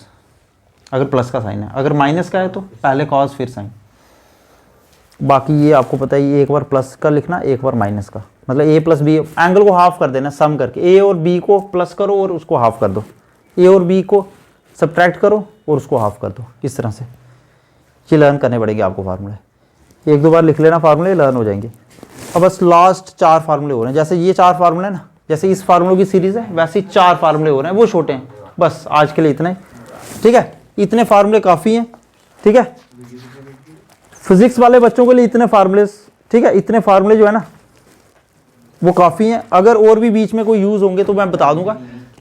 अगर प्लस का साइन है, अगर माइनस का है तो पहले कॉस फिर साइन। बाकी ये आपको पता है, ये एक बार प्लस का लिखना, एक बार माइनस का, मतलब ए प्लस बी, एंगल को हाफ कर देना सम करके, ए और बी को प्लस करो और उसको हाफ कर दो, ए और बी को सब्ट्रैक्ट करो और उसको हाफ कर दो, इस तरह से। ये लर्न करने पड़ेंगे आपको फार्मूले, एक दो बार लिख लेना फार्मूले, लर्न हो जाएंगे। अब बस लास्ट 4 फार्मूले हो रहे हैं, जैसे ये 4 फार्मूले ना, जैसे इस फार्मूलों की सीरीज है वैसे ही 4 फार्मूले हो रहे हैं, वो छोटे हैं। बस आज के लिए इतना ही, ठीक है। इतने फार्मूले काफ़ी हैं, ठीक है। फिजिक्स वाले बच्चों के लिए इतने फार्मूले, ठीक है, इतने फार्मूले जो है ना वो काफ़ी हैं। अगर और भी बीच में कोई यूज़ होंगे तो मैं बता दूंगा।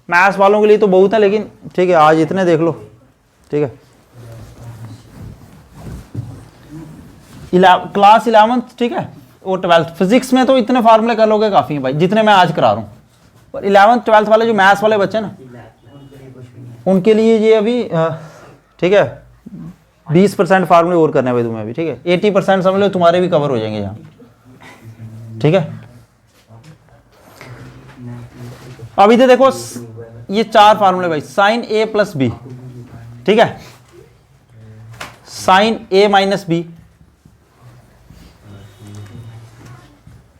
मैथ्स वालों के लिए तो बहुत है, लेकिन ठीक है आज इतने देख लो, ठीक है। क्लास 11th, ठीक है, और 12th फिजिक्स में तो इतने फार्मूले कर लोगे काफ़ी हैं भाई, जितने मैं आज करा रहा हूँ। और 11th 12th वाले जो मैथ्स वाले बच्चे ना, उनके लिए ये अभी ठीक है 20% फार्मूले और करने हैं भाई तुम्हें अभी, ठीक है। 80% समझ लो तुम्हारे भी कवर हो जाएंगे यहाँ, ठीक है। अब इधर देखो ये 4 फार्मूले भाई, साइन ए प्लस बी, ठीक है, sign A minus B,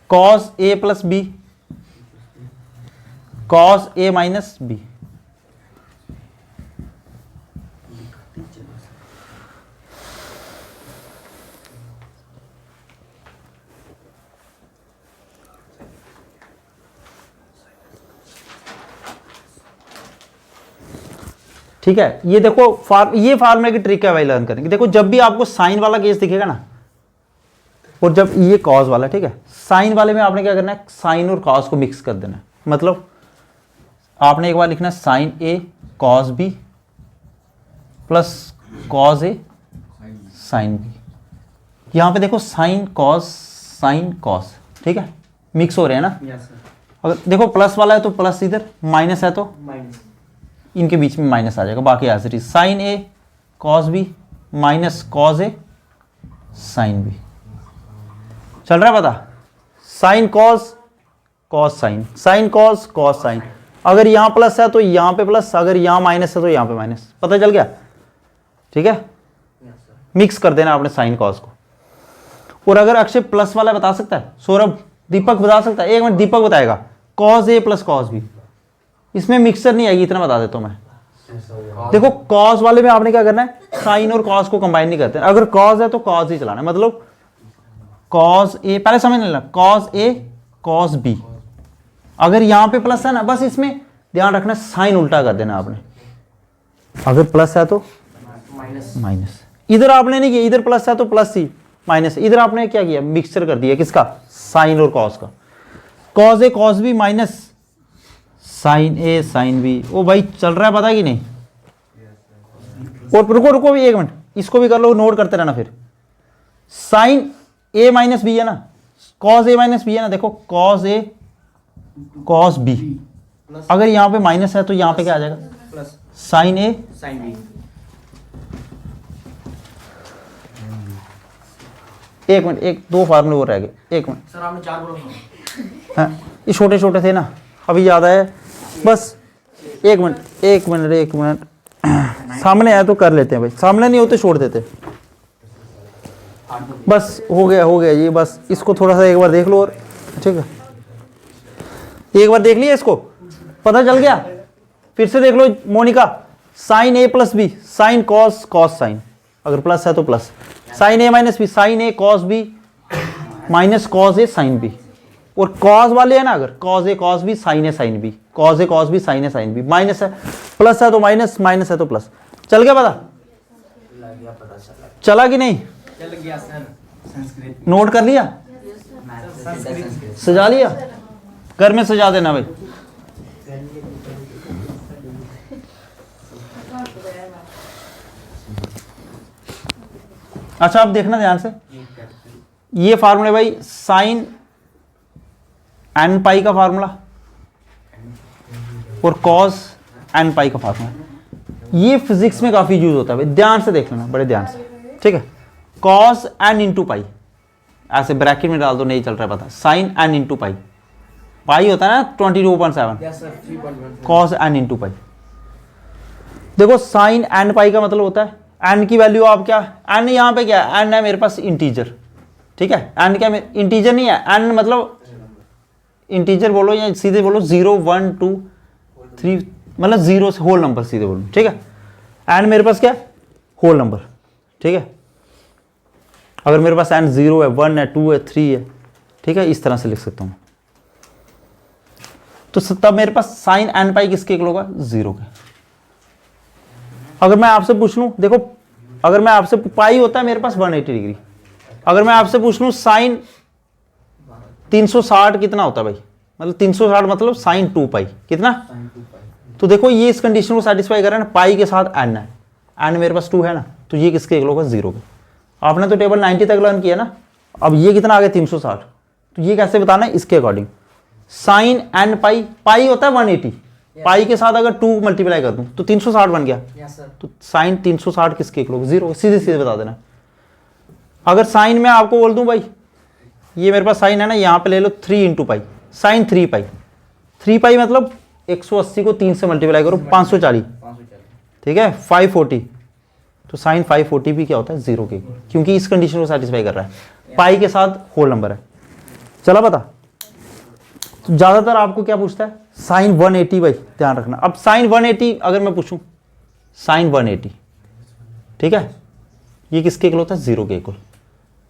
cos A plus B, cos A minus B. ठीक है, ये देखो ये फार्मूले की ट्रिक है भाई लर्न करने की। देखो जब भी आपको साइन वाला केस दिखेगा ना, और जब ये कॉस वाला, ठीक है, साइन वाले में आपने क्या करना है, साइन और कॉस को मिक्स कर देना है। मतलब आपने एक बार लिखना है sign A cos B plus cos A sine B. यहां पे देखो साइन कॉस, ठीक है, मिक्स हो रहे हैं ना।
Yes sir.
अगर देखो प्लस वाला है तो प्लस इधर, माइनस है तो
माइनस,
इनके बीच में माइनस आ जाएगा। बाकी as it is sine A cos B minus cos A sine B. चल रहा है पता? Sine cos cos sine, sine cos cos sine. अगर यहां प्लस है तो यहां पे प्लस, अगर यहां माइनस है तो यहां पे माइनस। पता चल गया? ठीक है, मिक्स कर देना आपने साइन कॉस को। और अगर अक्षय प्लस वाला बता सकता है, सौरभ, दीपक बता सकता है, एक मिनट दीपक बताएगा, cos A plus cos B, इसमें मिक्सर नहीं आएगी, इतना बता देता हूं मैं। देखो कॉस वाले में आपने क्या करना है, साइन और कॉस को कंबाइन नहीं करते। अगर कॉस है तो कॉस ही चलाना है, मतलब कॉस ए, पहले समझ लेना, कॉस ए कॉस बी। अगर यहां पे प्लस है ना, बस इसमें ध्यान रखना साइन उल्टा कर देना आपने, अगर प्लस है तो
माइनस
माइनस, इधर आपने नहीं किया, इधर प्लस है तो प्लस ही माइनस, इधर आपने क्या किया मिक्सचर कर दिया किसका, साइन और कॉस का, cos A cos B minus sign A sine B. ओ भाई चल रहा है पता है कि नहीं, और रुको रुको भी 1 मिनट, इसको भी कर लो, नोट करते रहना फिर, साइन ए माइनस बी है ना, कॉस ए माइनस बी है ना, देखो कॉस ए कॉस बी, अगर यहां पे माइनस है तो यहां पे क्या आ जाएगा
plus
sine A
sine B.
एक मिनट, एक दो फार्मूले और रह गए, एक मिनट,
सर आपने 4 बोला
हाँ ये छोटे छोटे थे ना, अभी याद आया बस, एक मिनट एक मिनट एक मिनट, सामने आया तो कर लेते हैं भाई, सामने नहीं होते छोड़ देते, बस हो गया ये, बस इसको थोड़ा सा एक बार देख लो और ठीक है, एक बार देख लिया इसको, पता चल गया, फिर से देख लो Monica, sine A plus B sine cos cos sine, अगर प्लस है तो plus, sine A minus B sine A cos B minus cos A sine B, और कॉस वाले है ना, अगर cos A cos B sine A sine B, cos A cos B sine A sine B, minus है plus है तो minus, minus है तो प्लस, चल गया पता,
लग गया, पता चला,
चला कि नहीं,
चल गया सर। संस्कृत
नोट कर लिया,
संस्कृत
सजा लिया, घर में सजा देना भाई। अच्छा अब देखना ध्यान से, ये फार्मूला भाई साइन एन पाई का फार्मूला और कॉस एन पाई का फार्मूला, ये फिजिक्स में काफी यूज होता है भाई, ध्यान से देख लेना बड़े ध्यान से, ठीक है, कॉस एन इंटू पाई, ऐसे ब्रैकेट में डाल दो, नहीं चल रहा है पता, sine N into pi, pi होता है ना 22.7,
yes sir 3.1
cos N into pi, देखो साइन एन पाई का मतलब होता है एन की वैल्यू आप क्या, एन यहाँ पे क्या है, एन है मेरे पास इंटीजर, ठीक है, एन क्या इंटीजर नहीं है, एन मतलब इंटीजर बोलो या सीधे बोलो 0 1 2 3, मतलब 0 से होल नंबर सीधे बोलो, ठीक है, एन मेरे पास क्या होल नंबर, ठीक है, अगर मेरे पास एन 0 है 1 है 2 है 3 है, ठीक है, इस तरह से लिख सकता हूँ, तो तब मेरे पास साइन एन पाई किसके इक्वल होगा 0 के। अगर मैं आपसे पूछ लूं, देखो अगर मैं आपसे, पाई होता है मेरे पास 180 डिग्री, अगर मैं आपसे पूछ लूं साइन 360 कितना होता है भाई, मतलब 360 मतलब साइन 2 पाई कितना, तो देखो ये इस कंडीशन को सेटिस्फाई कर रहा है ना, पाई के साथ एन है, एन मेरे पास 2 है ना, तो ये किसके इक्वल होगा 0 के। आपने तो टेबल 90 तक लर्न किया ना, अब ये कितना आ गया 360, तो ये कैसे बताना है इसके अकॉर्डिंग, साइन एन पाई, पाई होता है 180, पाई के साथ अगर 2 मल्टीप्लाई कर दूं तो 360 बन गया,
यस सर
तो साइन 360 किसके इक्वल होगा 0, सीधे सीधे बता देना। अगर साइन में आपको बोल दूं भाई, ये मेरे पास साइन है ना, यहाँ पे ले लो 3 इंटू पाई, साइन 3 पाई, 3 पाई मतलब 180 को 3 से मल्टीप्लाई करो 540, ठीक है 540, तो साइन 540 भी क्या होता है 0 के इक्वल, क्योंकि इस कंडीशन को सेटिस्फाई कर रहा है, पाई के साथ होल नंबर है। चला पता, तो ज्यादातर आपको क्या पूछता है साइन 180 भाई, ध्यान रखना। अब साइन 180 अगर मैं पूछूं साइन 180, ठीक है, ये किसके इक्वल होता है 0 के इक्वल।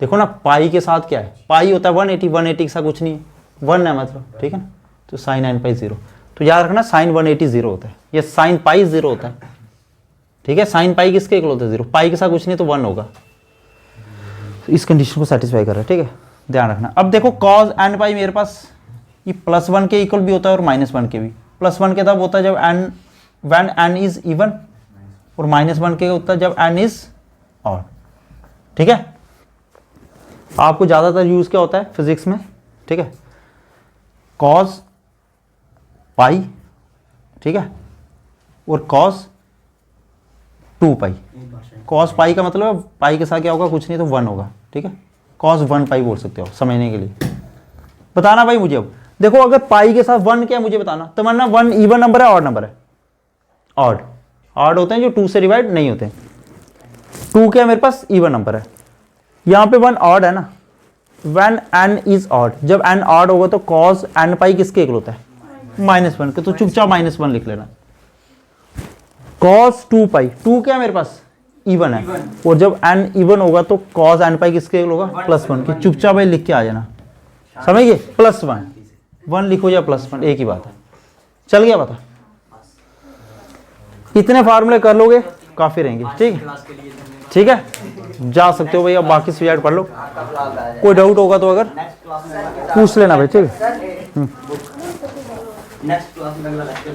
देखो ना पाई के साथ क्या है, पाई होता है 180, 180 के साथ कुछ नहीं है, 1 है मतलब, ठीक है ना, तो साइन एन पाई 0, तो याद रखना साइन 180 0 होता है, ये साइन पाई 0 होता है, ठीक है, साइन पाई किसके इक्वल होता है 0, पाई के साथ कुछ नहीं तो 1 होगा, तो इस कंडीशन को सेटिस्फाई कर रहा है, ठीक है, ध्यान रखना। अब देखो कॉस एन पाई मेरे पास ये +1 के इक्वल भी होता है और -1 के भी, +1 के तब होता है जब N when N is even, और -1 के होता है जब एन इज ऑड, ठीक है। आपको ज्यादातर यूज क्या होता है फिजिक्स में, ठीक है, कॉस पाई, ठीक है, और कॉस 2 पाई, कॉस पाई का मतलब है पाई के साथ क्या होगा कुछ नहीं तो 1 होगा, ठीक है, कॉस 1 पाई बोल सकते हो समझने के लिए। बताना भाई मुझे, अब देखो अगर पाई के साथ 1 क्या है मुझे बताना, तो मानना 1 इवन नंबर है ऑड नंबर है, ऑड ऑड होते हैं जो 2 से डिवाइड नहीं होते, 2 क्या है मेरे पास इवन नंबर है, यहाँ पे 1 ऑड है ना, व्हेन n इज ऑड, जब n ऑड होगा तो cos n पाई किसके इक्वल होता है -1 के, तो चुपचाप -1 लिख लेना। cos 2 पाई, 2 क्या है मेरे पास इवन है, और जब n इवन होगा तो cos n पाई किसके इक्वल होगा +1 के, चुपचाप भाई लिख के आ जाना, समझ गए, +1 1 लिखो या +1 एक ही बात है, चल गया पता। इतने फार्मूले कर लोगे काफ़ी रहेंगे। ठीक है,
क्लास के लिए धन्यवाद।
ठीक है, जा सकते हो भैया, बाकी सब्जेक्ट पढ़ लो।
आपका ब्लॉग आ जाए
कोई डाउट होगा तो अगर
नेक्स्ट क्लास में
पूछ लेना भाई। ठीक है,
नेक्स्ट क्लास में अगला लेक्चर